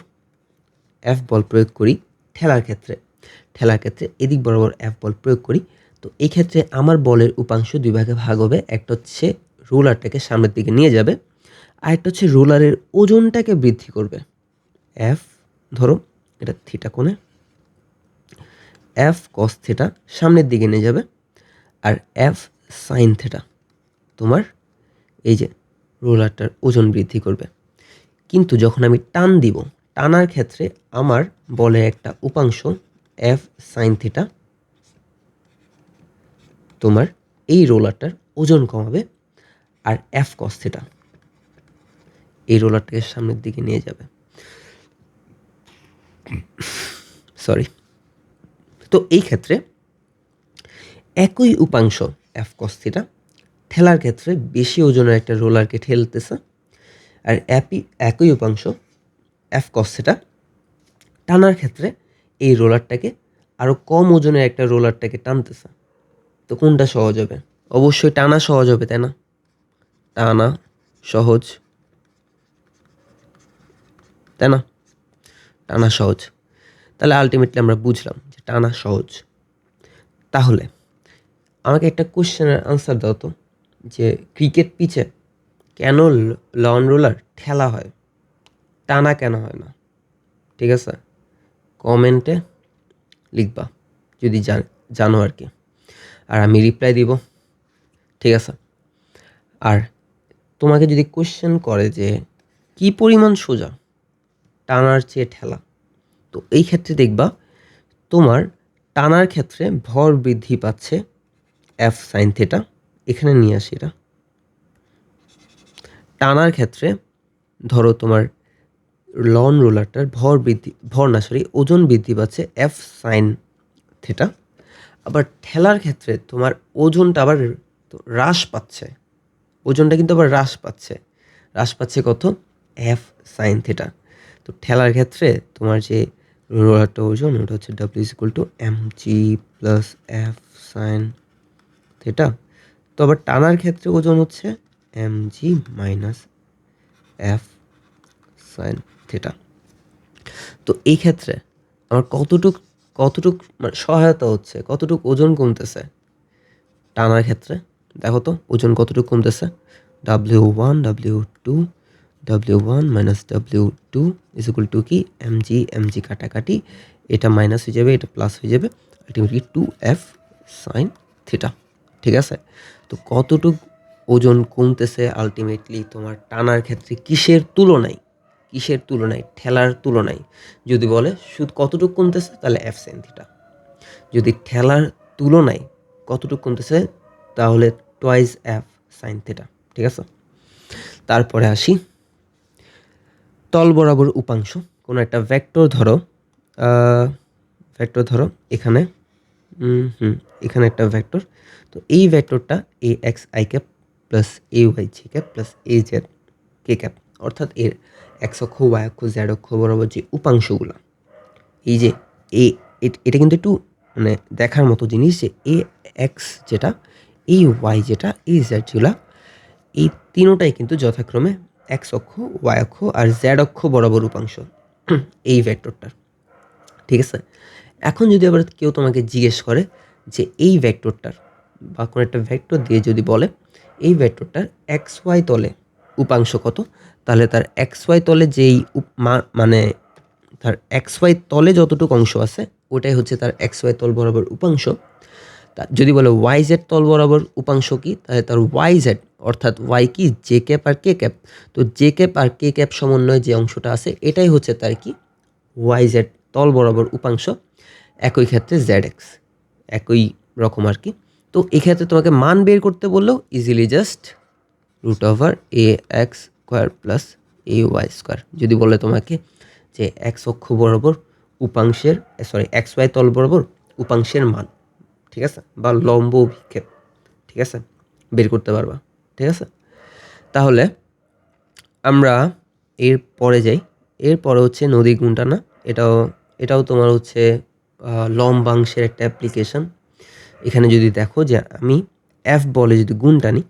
এফ বল প্রয়োগ করি ঠেলার ক্ষেত্রে এদিক বরাবর এফ বল প্রয়োগ করি, তো এই ক্ষেত্রে আমার বলের উপাংশ দুই ভাগে ভাগ হবে। একটা হচ্ছে রোলারটাকে সামনের দিকে নিয়ে যাবে, আর একটা হচ্ছে রোলারের ওজনটাকে বৃদ্ধি করবে। এফ ধরো এটা থিটা কোণে, এফ কস থিটা সামনের দিকে নিয়ে যাবে, আর এফ সাইন থিটা তোমার এই যে রোলারটার ওজন বৃদ্ধি করবে। কিন্তু যখন আমি টান দিব, টানার ক্ষেত্রে আমার বলে একটা উপাংশ এফ সাইন থিটা তোমার এই রোলারটার ওজন কমাবে, আর এফ কস থিটা এই রোলারটাকে সামনের দিকে নিয়ে যাবে। সরি। তো এই ক্ষেত্রে একই উপাংশ এফ কস থিটা ঠেলার ক্ষেত্রে বেশি ওজনের একটা রোলারকে ঠেলতেছে, আর একই উপাংশ এফ কস থিটা টানার ক্ষেত্রে এই রোলারটাকে আরও কম ওজনের একটা রোলারটাকে টানতেছে। তো কোনটা সহজ হবে? অবশ্যই টানা সহজ হবে, তাই না? টানা সহজ, তাই না? টানা সহজ। তাহলে আলটিমেটলি আমরা বুঝলাম যে টানা সহজ। তাহলে আমাকে একটা কোশ্চেনের আনসার দাও তো, যে ক্রিকেট পিচে কেন লন রোলার ঠেলা হয়, টানা কেন হয় না? ঠিক আছে, কমেন্টে লিখবা যদি জানো আর কি, আর আমি রিপ্লাই দিব, ঠিক আছে। আর তোমাকে যদি কোশ্চেন করে যে কি পরিমাণ সোজা টানার চেয়ে ঠেলা, তো এই ক্ষেত্রে দেখবা তোমার টানার ক্ষেত্রে ভর বৃদ্ধি পাচ্ছে এফ সাইন থিটা, এখানে নিয়ে আসি এটা টানার ক্ষেত্রে ধরো তোমার লন রোলারটার ওজন বৃদ্ধি পাচ্ছে এফ সাইন থিটা। আবার ঠেলার ক্ষেত্রে তোমার ওজনটা আবার হ্রাস পাচ্ছে, ওজনটা কিন্তু আবার হ্রাস পাচ্ছে কত? F sine theta. তো ঠেলার ক্ষেত্রে তোমার যে রোলারটা ওজন ওটা হচ্ছে W is equal to M G plus F sine theta. তো আবার টানার ক্ষেত্রে ওজন হচ্ছে M G minus F sine theta. তো এই ক্ষেত্রে আমার কতটুক মানে সহায়তা হচ্ছে, কতটুক ওজন কমতেছে টানার ক্ষেত্রে? দেখো তো ওজন কতটুকু কমতেছে। W1 minus W2 is equal two কি? এম জি কাটাকাটি, এটা মাইনাস হয়ে যাবে, এটা প্লাস হয়ে যাবে, আলটিমেটলি 2F সাইন থিটা। ঠিক আছে? তো কতটুক ওজন কমতেছে আলটিমেটলি তোমার টানার ক্ষেত্রে কিসের তুলনায়? ঠেলার তুলনায় যদি বলে শুধু কতটুক কমতেছে, তাহলে এফ সাইন থিটা। যদি ঠেলার তুলনায় কতটুক কমতেছে, তাহলে টুয়াইস এফ সাইন থিটা। ঠিক আছে? তারপরে আসি তল বরাবর উপাংশ। কোনো একটা ভেক্টর ধরো, এখানে এখানে একটা ভেক্টর। তো এই ভেক্টরটা A x i cap plus A y j cap plus A z k cap, অর্থাৎ এর এক্স অক্ষ, ওয়াই অক্ষ, জেড অক্ষ বরাবর যে উপাংশগুলো, এই যে এটা কিন্তু একটু মানে দেখার মতো জিনিস যে এ এক্স যেটা, এই ওয়াই যেটা, এই জেড যেগুলা, এই তিনোটাই কিন্তু যথাক্রমে এক্স অক্ষ, ওয়াই অক্ষ আর জেড অক্ষ বরাবর উপাংশ এই ভেক্টরটার। ঠিক আছে? এখন যদি আবার কেউ তোমাকে জিজ্ঞেস করে যে এই ভেক্টরটার বা কোনো একটা ভেক্টর দিয়ে যদি বলে এই ভেক্টরটার এক্স ওয়াই তলে উপাংশ কত, তাহলে তার এক্স ওয়াই তলে যেই মানে তার এক্স ওয়াই তলে যতটুকু অংশ আছে ওটাই হচ্ছে তার এক্স ওয়াই তল বরাবর উপাংশ। যদি বলে ওয়াই জেড তল বরাবর উপাংশ কি, তাহলে তার ওয়াই জেড অর্থাৎ ওয়াই কি জে ক্যাপ আর কে ক্যাপ, তো জে ক্যাপ আর কে ক্যাপ সমন্বয়ে যে অংশটা আছে এটাই হচ্ছে তার কি ওয়াই জেড তল বরাবর উপাংশ। একই ক্ষেত্রে জেড এক্স একই রকম আর কি। তো এক্ষেত্রে তোমাকে মান বের করতে বললেও easily just root over a x square plus A Y square. যদি বলে তোমাকে যে এক্স অক্ষ বরাবর উপাংশের এক্স ওয়াই তল বরাবর উপাংশের মান, ঠিক আছে, বা লম্ব অভিক্ষেপ, ঠিক আছে, বের করতে পারবা। ঠিক আছে? তাহলে আমরা এর পরে যাই। এরপরে হচ্ছে নদী গুণ টানা। এটাও তোমার হচ্ছে লম্বাংশের একটা অ্যাপ্লিকেশন। এখানে যদি দেখো যে আমি এফ বলে যদি গুণ টানি,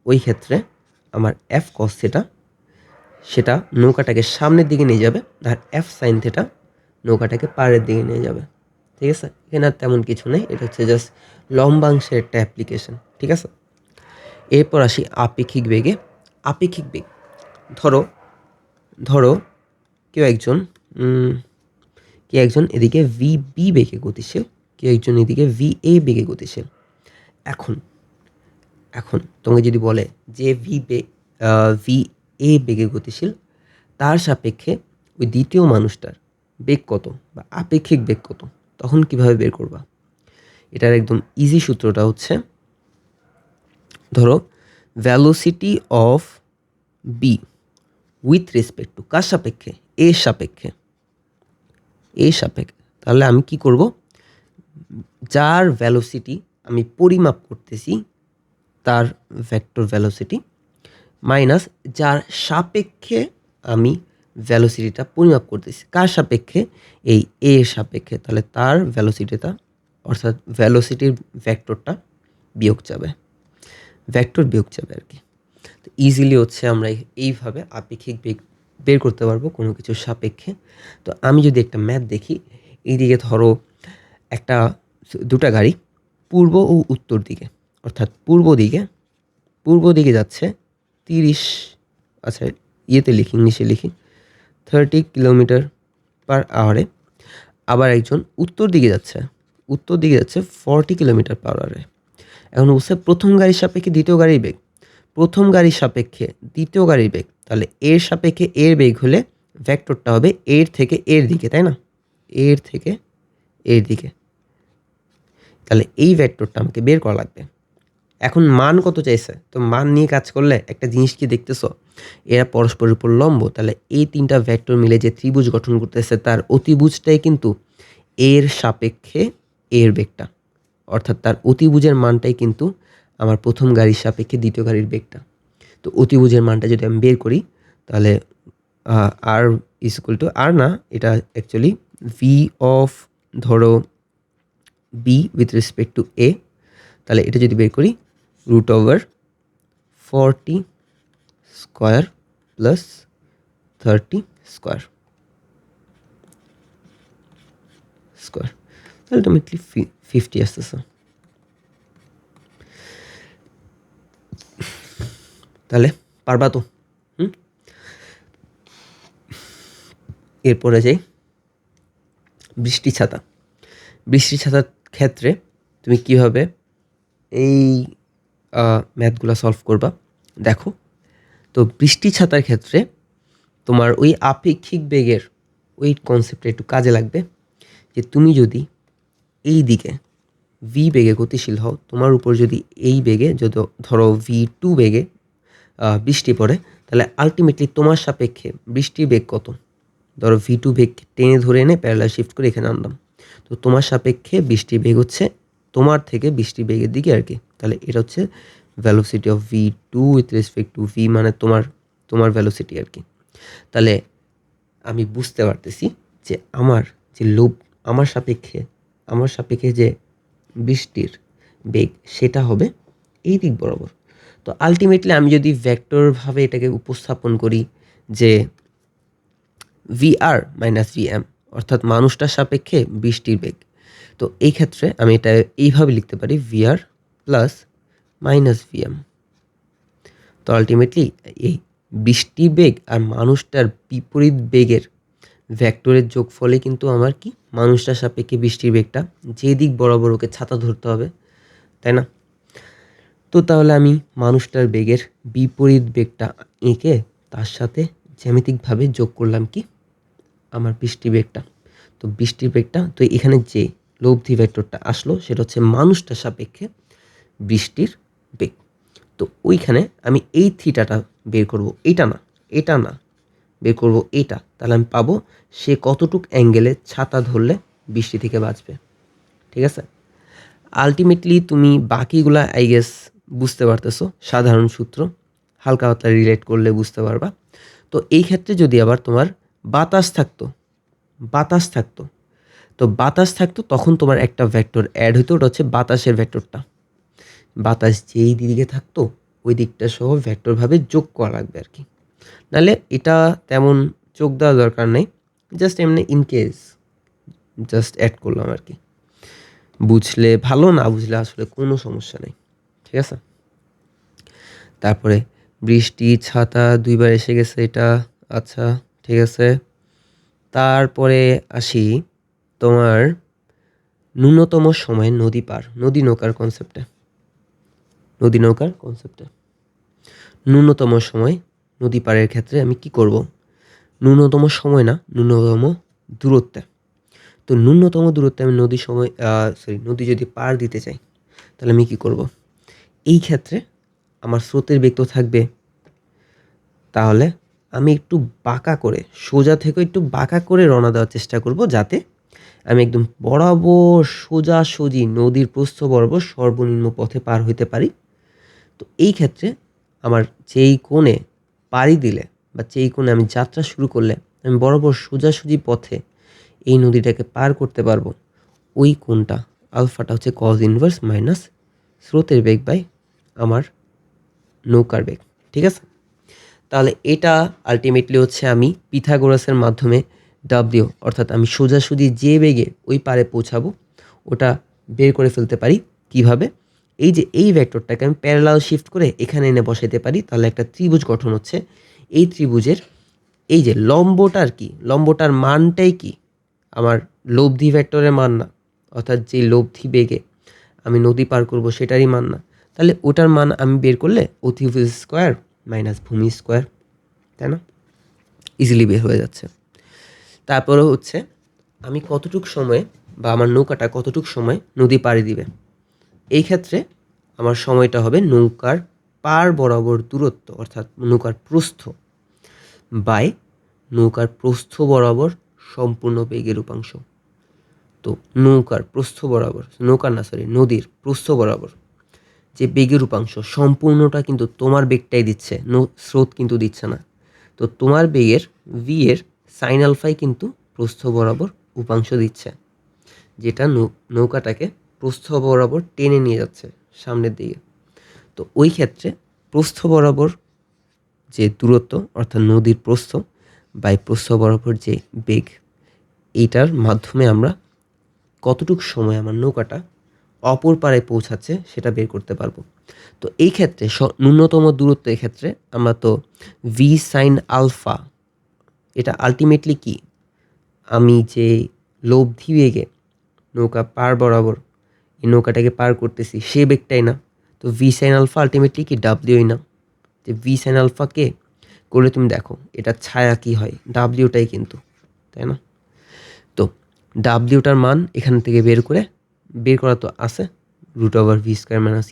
ওই ক্ষেত্রে আমার এফ কস থিটা সেটা নৌকাটাকে সামনের দিকে নিয়ে যাবে, আর এফ সাইন থিটা নৌকাটাকে পাড়ের দিকে নিয়ে যাবে। ঠিক আছে? এখানে আর তেমন কিছু নেই, এটা হচ্ছে জাস্ট লম্বাংশের একটা অ্যাপ্লিকেশন। ঠিক আছে? এরপর আসি আপেক্ষিক বেগে। আপেক্ষিক বেগ ধরো কেউ একজন এদিকে ভি বি বেগে গতিশীল, কেউ একজন এদিকে ভি এ বেগে গতিশীল। এখন তোমাকে যদি বলে যে ভি এ বেগে গতিশীল, তার সাপেক্ষে ওই দ্বিতীয় মানুষটার বেগ কত বা আপেক্ষিক বেগ কত, তখন কিভাবে বের করবা? এটার একদম ইজি সূত্রটা হচ্ছে, ধরো velocity of B with respect to কার সাপেক্ষে? এর সাপেক্ষে। তাহলে আমি কি করব? যার ভ্যালোসিটি আমি পরিমাপ করতেছি তার ভেক্টর ভ্যালোসিটি মাইনাস যার সাপেক্ষে আমি ভ্যালোসিটিটা পরিমাপ করতেছি। কার সাপেক্ষে? এই এ এর সাপেক্ষে। তাহলে তার ভ্যালোসিটিটা অর্থাৎ ভ্যালোসিটির ভেক্টর বিয়োগ যাবে আর কি। তো ইজিলি হচ্ছে আমরা এইভাবে আপেক্ষিক বেগ বের করতে পারবো কোনো কিছুর সাপেক্ষে। তো আমি যদি একটা ম্যাথ দেখি, এইদিকে ধরো দুটা গাড়ি পূর্ব ও উত্তর দিকে, অর্থাৎ পূর্ব দিকে যাচ্ছে 30, আচ্ছা ইংলিশে লিখি 30 কিলোমিটার পার আওয়ারে। আবার একজন উত্তর দিকে যাচ্ছে 40 কিলোমিটার পার আওয়ারে। এখন বলছে প্রথম গাড়ির সাপেক্ষে দ্বিতীয় গাড়ির বেগ, প্রথম গাড়ির সাপেক্ষে দ্বিতীয় গাড়ির বেগ, তাহলে এর সাপেক্ষে এর বেগ হলে ভেক্টরটা হবে এর থেকে এর দিকে, তাই না? এর থেকে এর দিকে। তাহলে এই ভেক্টরটা আমাকে বের করা লাগবে। এখন মান কত চাইছে, তো মান নিয়ে কাজ করলে একটা জিনিস কি দেখতেছ, এরা পরস্পরের উপর লম্ব, তাহলে এই তিনটা ভেক্টর মিলে যে ত্রিভুজ গঠন করতেছে তার অতিভুজটাই কিন্তু এর সাপেক্ষে এর বেগটা, অর্থাৎ তার অতিভুজের মানটাই কিন্তু আমার প্রথম গাড়ির সাপেক্ষে দ্বিতীয় গাড়ির বেগটা। তো অতিভুজের মানটা যদি আমি বের করি তাহলে R is equal to R না, এটা অ্যাকচুয়ালি ভি অফ ধরো B with respect to A, তাহলে এটা যদি বের করি root over 40 square plus 30 square square, ultimately 50 আসতেছে। তাহলে পারবা তো? এরপরে যাই বৃষ্টি ছাতা। বৃষ্টি ছাতার ক্ষেত্রে তুমি কীভাবে এই ম্যাথগুলো সলভ করবা দেখো। তো বৃষ্টি ছাতার ক্ষেত্রে তোমার ওই আপেক্ষিক বেগের ওই কনসেপ্টটা একটু কাজে লাগবে, যে তুমি যদি এই দিকে ভি বেগে গতিশীল হও, তোমার উপর যদি এই বেগে যদি ধরো V2 বেগে বৃষ্টি পড়ে, তাহলে আলটিমেটলি তোমার সাপেক্ষে বৃষ্টির বেগ কত, ধরো V2 বেগ টেনে ধরে এনে প্যারালাল শিফট করে এখানে আনলাম, তো তোমার সাপেক্ষে বৃষ্টির বেগ হচ্ছে তোমার থেকে বৃষ্টির বেগের দিকে আর কি। তাহলে এটা হচ্ছে velocity of V2 with respect two V, মানে তোমার ভ্যালোসিটি আর কি। তাহলে আমি বুঝতে পারতেছি যে আমার যে আমার সাপেক্ষে যে বৃষ্টির বেগ সেটা হবে এই দিক বরাবর। তো আলটিমেটলি আমি যদি ভেক্টরভাবে এটাকে উপস্থাপন করি যে VR মাইনাস VM, অর্থাৎ মানুষটার সাপেক্ষে বৃষ্টির বেগ, তো এই ক্ষেত্রে আমি এটা এইভাবে লিখতে পারি VR প্লাস মাইনাস VM। তো আলটিমেটলি এই বৃষ্টির বেগ আর মানুষটার বিপরীত বেগের ভেক্টরের যোগফলে কিন্তু আমার কি মানুষটার সাপেক্ষে বৃষ্টির বেগটা যে দিক বরাবর ওকে ছাতা ধরতে হবে, তাই না? তো তাহলে আমি মানুষটার বেগের বিপরীত বেগটা এঁকে তার সাথে জ্যামিতিকভাবে যোগ করলাম কি আমার বৃষ্টির বেগটা। তো বৃষ্টির বেগটা, তো এখানে যে লব্ধি ভেক্টরটা আসলো সেটা হচ্ছে মানুষটার সাপেক্ষে বৃষ্টির বেগ। তো ওইখানে আমি এই থিটাটা বের করব, এটা না বের করব এটা, তাহলে আমি পাবো সে কতটুক অ্যাঙ্গেলে ছাতা ধরলে বৃষ্টি থেকে বাঁচবে। ঠিক আছে, আলটিমেটলি তুমি বাকিগুলা আই গেস বুঝতে পারতেছো, সাধারণ সূত্র হালকা পাতলা রিলেট করলে বুঝতে পারবা। তো এই ক্ষেত্রে যদি আবার তোমার বাতাস থাকতো, তো বাতাস থাকতো তখন তোমার একটা ভেক্টর অ্যাড হইতো, ওটা হচ্ছে বাতাসের ভেক্টরটা। বাতাস যেই দিকে থাকতো ওই দিকটা সহ ভেক্টরভাবে যোগ করা লাগবে আর কি, নাহলে এটা তেমন যোগ দেওয়ার দরকার নেই, জাস্ট এমনি ইনকেস জাস্ট অ্যাড করলাম আর কি। বুঝলে ভালো, না বুঝলে আসলে কোনো সমস্যা নেই। ঠিক আছে, তারপরে বৃষ্টি ছাতা দুইবার এসে গেছে এটা, আচ্ছা ঠিক আছে। তারপরে আসি তোমার ন্যূনতম সময় নদী নৌকার কনসেপ্টে। ন্যূনতম সময় নদী পারের ক্ষেত্রে আমি কি করব, ন্যূনতম সময় না, ন্যূনতম দূরত্বে। তো ন্যূনতম দূরত্বে আমি নদী যদি পার দিতে চাই তাহলে আমি কি করব, এই ক্ষেত্রে আমার স্রোতের বেগ তো থাকবে, তাহলে আমি একটু বাঁকা করে, সোজা থেকে একটু বাঁকা করে রওনা দেওয়ার চেষ্টা করব, যাতে আমি একদম বরাবর সোজাসুজি নদীর প্রস্থ বরাবর সর্বনিম্ন পথে পার হইতে পারি। তো এই ক্ষেত্রে আমার যেই কোণে পাড়ি দিলে বা যেই কোণে আমি যাত্রা শুরু করলে আমি বরাবর সোজাসুজি পথে এই নদীটাকে পার করতে পারবো, ওই কোণটা আলফাটা হচ্ছে কজ ইনভার্স মাইনাস স্রোতের বেগ বাই আমার নৌকার বেগ। ঠিক আছে, তাহলে এটা আলটিমেটলি হচ্ছে আমি পিথাগোরাসের মাধ্যমে ডাব্লিউ, অর্থাৎ আমি সোজাসুজি যে বেগে ওই পারে পৌঁছাবো ওটা বের করে ফেলতে পারি। কিভাবে, এই যে এই ভেক্টরটাকে আমি প্যারালাল শিফট করে এখানে এনে বসাইতে পারি, তাহলে একটা ত্রিভুজ গঠন হচ্ছে। এই ত্রিভুজের এই যে লম্বটার কি, লম্বটার মানটাই কি আমার লব্ধি ভেক্টরের মান না, অর্থাৎ যে লব্ধি বেগে আমি নদী পার করব সেটারই মান না, তাহলে ওটার মান আমি বের করলে অতিভুজ স্কোয়ার মাইনাস ভূমি স্কোয়ার, তাই না, ইজিলি বের হয়ে যাচ্ছে। তারপরে হচ্ছে আমি কতটুক সময়ে বা আমার নৌকাটা কতটুক সময় নদী পাড়ি দিবে, এই ক্ষেত্রে আমার সময়টা হবে নৌকার পার বরাবর দূরত্ব অর্থাৎ নৌকার প্রস্থ বাই নৌকার প্রস্থ বরাবর সম্পূর্ণ বেগের উপাংশ। তো নৌকার প্রস্থ বরাবর, নদীর প্রস্থ বরাবর যে বেগের উপাংশ সম্পূর্ণটা কিন্তু তোমার বেগটাই দিচ্ছে, স্রোত কিন্তু দিচ্ছে না। তো তোমার বেগের ভি এর সাইন আলফাই কিন্তু প্রস্থ বরাবর উপাংশ দিচ্ছে, যেটা নৌকাটাকে প্রস্থ বরাবর টেনে নিয়ে যাচ্ছে সামনের দিকে। তো ওই ক্ষেত্রে প্রস্থ বরাবর যে দূরত্ব অর্থাৎ নদীর প্রস্থ বাই প্রস্থ বরাবর যে বেগ, এইটার মাধ্যমে আমরা কতটুকু সময় আমার নৌকাটা অপর পারে পৌঁছাচ্ছে সেটা বের করতে পারবো। তো এই ক্ষেত্রে ন্যূনতম দূরত্ব এক্ষেত্রে আমরা তো ভি সাইন আলফা, এটা আলটিমেটলি কি, আমি যে লব্ধি বেগে নৌকা পার বরাবর এই নৌকাটাকে পার করতেছি সে বেগটাই না। তো ভি সাইন আলফা আলটিমেটলি কি ডাব্লিউই না, যে ভি সাইন আলফাকে করলে তুমি দেখো এটা ছায়া কি হয়, ডাব্লিউটাই কিন্তু, তাই না? তো ডাব্লিউটার মান এখান থেকে বের করা তো আছে √v² -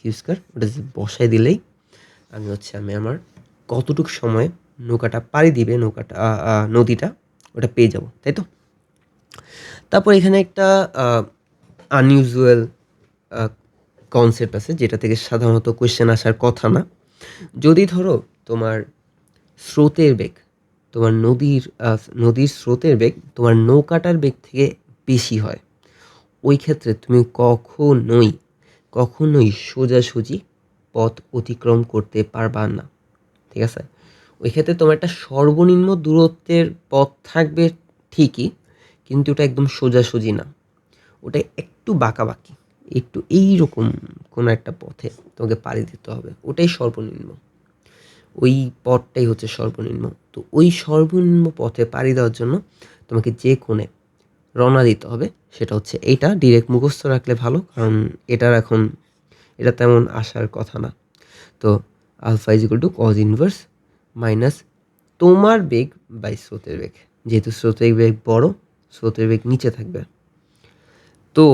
u², ওটা বসাই দিলেই আমি আমার কতটুকু সময়ে নৌকাটা পাড়ি দিবে নদীটা ওটা পেয়ে যাব, তাই তো? তারপর এখানে একটা আনইউজুয়াল কনসেপ্ট আছে যেটা থেকে সাধারণত কোয়েশ্চেন আসার কথা না। যদি ধরো তোমার স্রোতের বেগ, তোমার নদীর স্রোতের বেগ তোমার নৌকাটার বেগ থেকে বেশি হয়, ওই ক্ষেত্রে তুমি কখনোই সোজাসুজি পথ অতিক্রম করতে পারবা না, ঠিক আছে? ওই ক্ষেত্রে তোমার একটা সর্বনিম্ন দূরত্বের পথ থাকবে ঠিকই, কিন্তু ওটা একদম সোজাসুজি না, ওটা একটু বাঁকাবাঁকি, একটু এইরকম কোনো একটা পথে তোমাকে পাড়ি দিতে হবে, ওটাই সর্বনিম্ন, ওই পথটাই হচ্ছে সর্বনিম্ন। তো ওই সর্বনিম্ন পথে পাড়ি দেওয়ার জন্য তোমাকে যে কোণে রওনা দিতে হবে সেটা হচ্ছে এইটা। ডিরেক্ট মুখস্থ রাখলে ভালো, কারণ এটা তেমন আসার কথা না। তো আলফা = cos ইনভার্স মাইনাস তোমার বেগ বাই স্রোতের বেগ, যেহেতু স্রোতের বেগ বড়, স্রোতের বেগ নিচে থাকবে। তো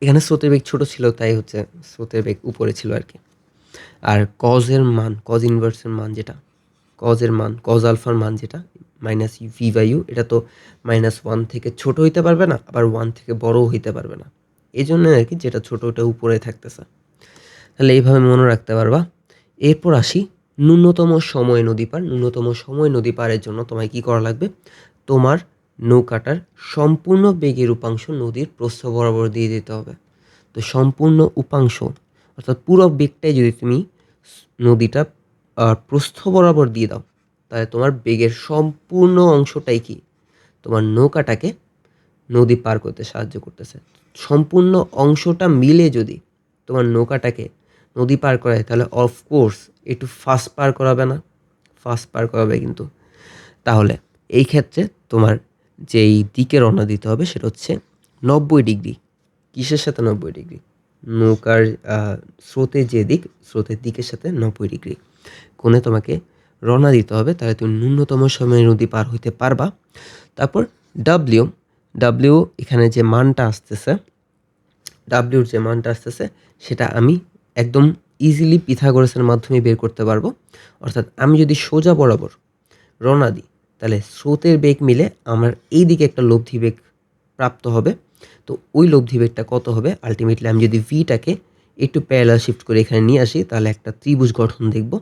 এখানে স্রোতের বেগ ছোট ছিল, তাই হচ্ছে স্রোতের বেগ উপরে ছিল আর কি। আর কজ ইনভার্সের মান যেটা, কজ আলফার মান যেটা -v/u, এটা তো -1 থেকে ছোট হইতে পারবে না, আবার 1 থেকে বড়ও হইতে পারবে না, এই জন্য আর কি যেটা ছোট ওটা উপরে থাকতেছে। তাহলে এইভাবে মনে রাখতে পারবা। এরপর আসি ন্যূনতম সময় নদী পারের জন্য তোমায় কি করা লাগবে, তোমার নৌকাটার সম্পূর্ণ বেগের উপাংশ নদীর প্রস্থ বরাবর দিয়ে দিতে হবে। তো সম্পূর্ণ উপাংশ অর্থাৎ পুরো বেগটাই যদি তুমি নদীটা প্রস্থ বরাবর দিয়ে দাও, তাহলে তোমার বেগের সম্পূর্ণ অংশটাই কি তোমার নৌকাটাকে নদী পার করতে সাহায্য করতেছে। সম্পূর্ণ অংশটা মিলে যদি তোমার নৌকাটাকে নদী পার করায়, তাহলে অফকোর্স একটু ফাস্ট পার করাবে কিন্তু। তাহলে এই ক্ষেত্রে তোমার যেই দিকে রওনা দিতে হবে সেটা হচ্ছে 90 ডিগ্রি। কিসের সাথে 90 ডিগ্রি? নৌকার স্রোতের দিকের সাথে 90 ডিগ্রি কোণে তোমাকে রওনা দিতে হবে, তাহলে তুমি ন্যূনতম সময়ে নদী পার হইতে পারবা। তারপর ডাব্লিউ এখানে যে মানটা আসতেছে সেটা আমি একদম ইজিলি পিথাগোরাসের মাধ্যমে বের করতে পারবো। অর্থাৎ আমি যদি সোজা বরাবর রওনা দিই, তাহলে স্রোতের বেগ মিলে আমার এই দিকে একটা লব্ধি বেগ প্রাপ্ত হবে। তো ওই লব্ধি বেগটা কত হবে, আলটিমেটলি আমি যদি ভিটাকে একটু প্যারালাল শিফট করে এখানে নিয়ে আসি, তাহলে একটা ত্রিভুজ গঠন দেখব।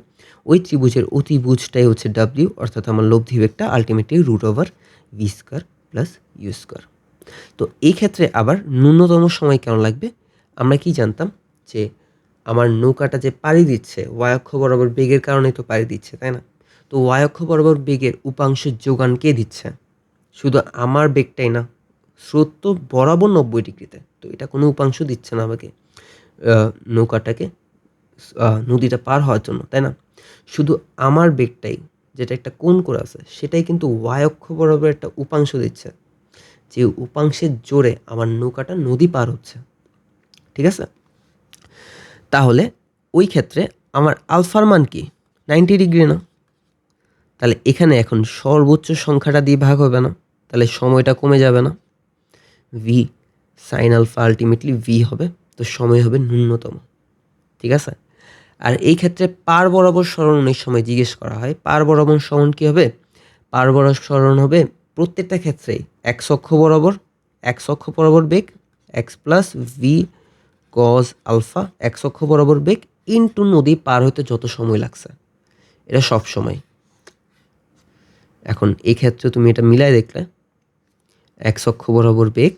ওই ত্রিভুজের অতিভুজটাই হচ্ছে ডাব্লিউ, অর্থাৎ আমার লব্ধি বেগটা আলটিমেটলি √v² + u²। তো এই ক্ষেত্রে আবার ন্যূনতম সময় কেমন লাগবে, আমরা কি জানতাম যে আমার নৌকাটা যে পাড়ি দিচ্ছে ওয়াই অক্ষ বরাবর বেগের কারণে তো পাড়ি দিচ্ছে, তাই না? তো ওয়াই অক্ষ বরাবর বেগের উপাংশের যোগান কে দিচ্ছে? শুধু আমার বেগটাই না, স্রোত তো বরাবর 90 ডিগ্রিতে, তো এটা কোনো উপাংশ দিচ্ছে না আমাকে নৌকাটাকে নদীটা পার হওয়ার জন্য, তাই না? শুধু আমার বেগটাই, যেটা একটা কোণ করে আছে, সেটাই কিন্তু ওয়াই অক্ষ বরাবর একটা উপাংশ দিচ্ছে, যে উপাংশের জোরে আমার নৌকাটা নদী পার হচ্ছে, ঠিক আছে? তাহলে ওই ক্ষেত্রে আমার আলফার মান কি 90 ডিগ্রি না? তাহলে এখানে এখন সর্বোচ্চ সংখ্যাটা দিয়ে ভাগ হবে না, তাহলে সময়টা কমে যাবে না? V sine alpha ultimately V হবে, তো সময় হবে ন্যূনতম। ঠিক আছে? আর এই ক্ষেত্রে পার বরাবর সরণ অনেক সময় জিজ্ঞেস করা হয়। পার বরাবর সরণ কী হবে? পার বরাবর সরণ হবে প্রত্যেকটা ক্ষেত্রেই x অক্ষ বরাবর বেগ x plus V cos alpha x অক্ষ বরাবর বেগ ইনটু নদী পার হতে যত সময় লাগছে। এটা সব সময়। এখন এই ক্ষেত্রে তুমি এটা মিলায় দেখলে x অক্ষ বরাবর বেগ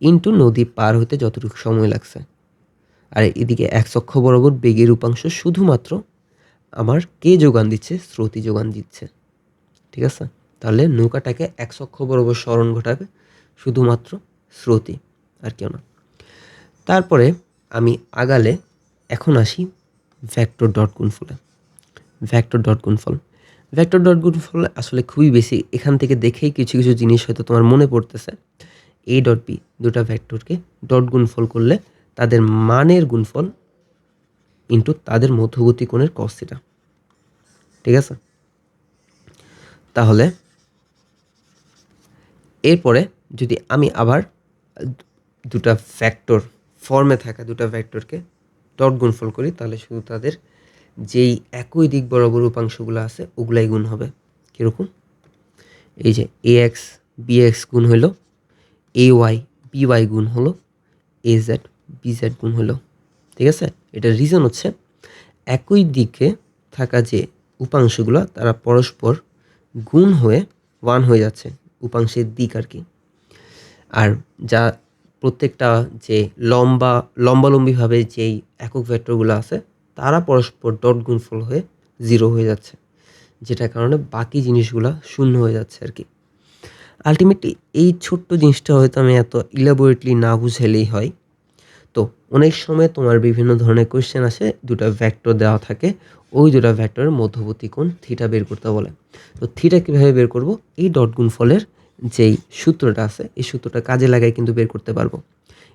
ইনটু নদী পার হতে যতটুকু সময় লাগছে। আর এদিকে x অক্ষ বরাবর বেগের উপাংশ শুধুমাত্র আমার কে যোগান দিচ্ছে? স্রোতই যোগান দিচ্ছে। ঠিক আছে? তাহলে নৌকাটাকে x অক্ষ বরাবর সরণ ঘটাবে শুধুমাত্র স্রোতই, আর কেউ না। তারপরে আমি আগালে এখন আসি ভেক্টর ডট গুণফলে। ভেক্টর ডট গুণফল আসলে খুবই বেশি। এখান থেকে দেখেই কিছু কিছু জিনিস হয়তো তোমার মনে পড়তেছে। a ডট b দুটা ভেক্টরকে ডট গুণফল করলে তাদের মানের গুণফল ইন্টু তাদের মধ্যবর্তী কোণের cos থিটা। ঠিক আছে? তাহলে এরপরে যদি আমি আবার দুটা ভেক্টর ফর্মে থাকা দুটা ভেক্টরকে ডট গুণফল করি, তাহলে শুধু তাদের যেই একই দিক বরাবর উপাংশগুলো আছে ওগুলাই গুণ হবে। কীরকম? এই যে ax bx গুণ হলো, ay by গুণ হলো, az bz গুণ হলো। ঠিক আছে? এটার রিজন হচ্ছে একই দিকে থাকা যে উপাংশগুলো তারা পরস্পর গুণ হয়ে 1 হয়ে যাচ্ছে, উপাংশের দিক আর কি। আর যা প্রত্যেকটা যে লম্বালম্বিভাবে যেই একক ভেক্টরগুলো আছে তারা পরস্পর ডট গুণফল হয়ে 0 হয়ে যাচ্ছে, যেটার কারণে বাকি জিনিসগুলো শূন্য হয়ে যাচ্ছে আর কি। আলটিমেটলি এই ছোট্ট জিনিসটা হয়তো আমি এত ইলাবোরেটলি না বুঝাইলেই হয়। তো অনেক সময় তোমার বিভিন্ন ধরনের কোয়েশ্চেন আসে, দুটা ভেক্টর দেওয়া থাকে, ওই দুটা ভেক্টরের মধ্যবর্তী কোণ থিটা বের করতে বলে। তো থিটা কীভাবে বের করব? এই ডট গুণফলের যেই সূত্রটা আছে এই সূত্রটা কাজে লাগাই কিন্তু বের করতে পারবো।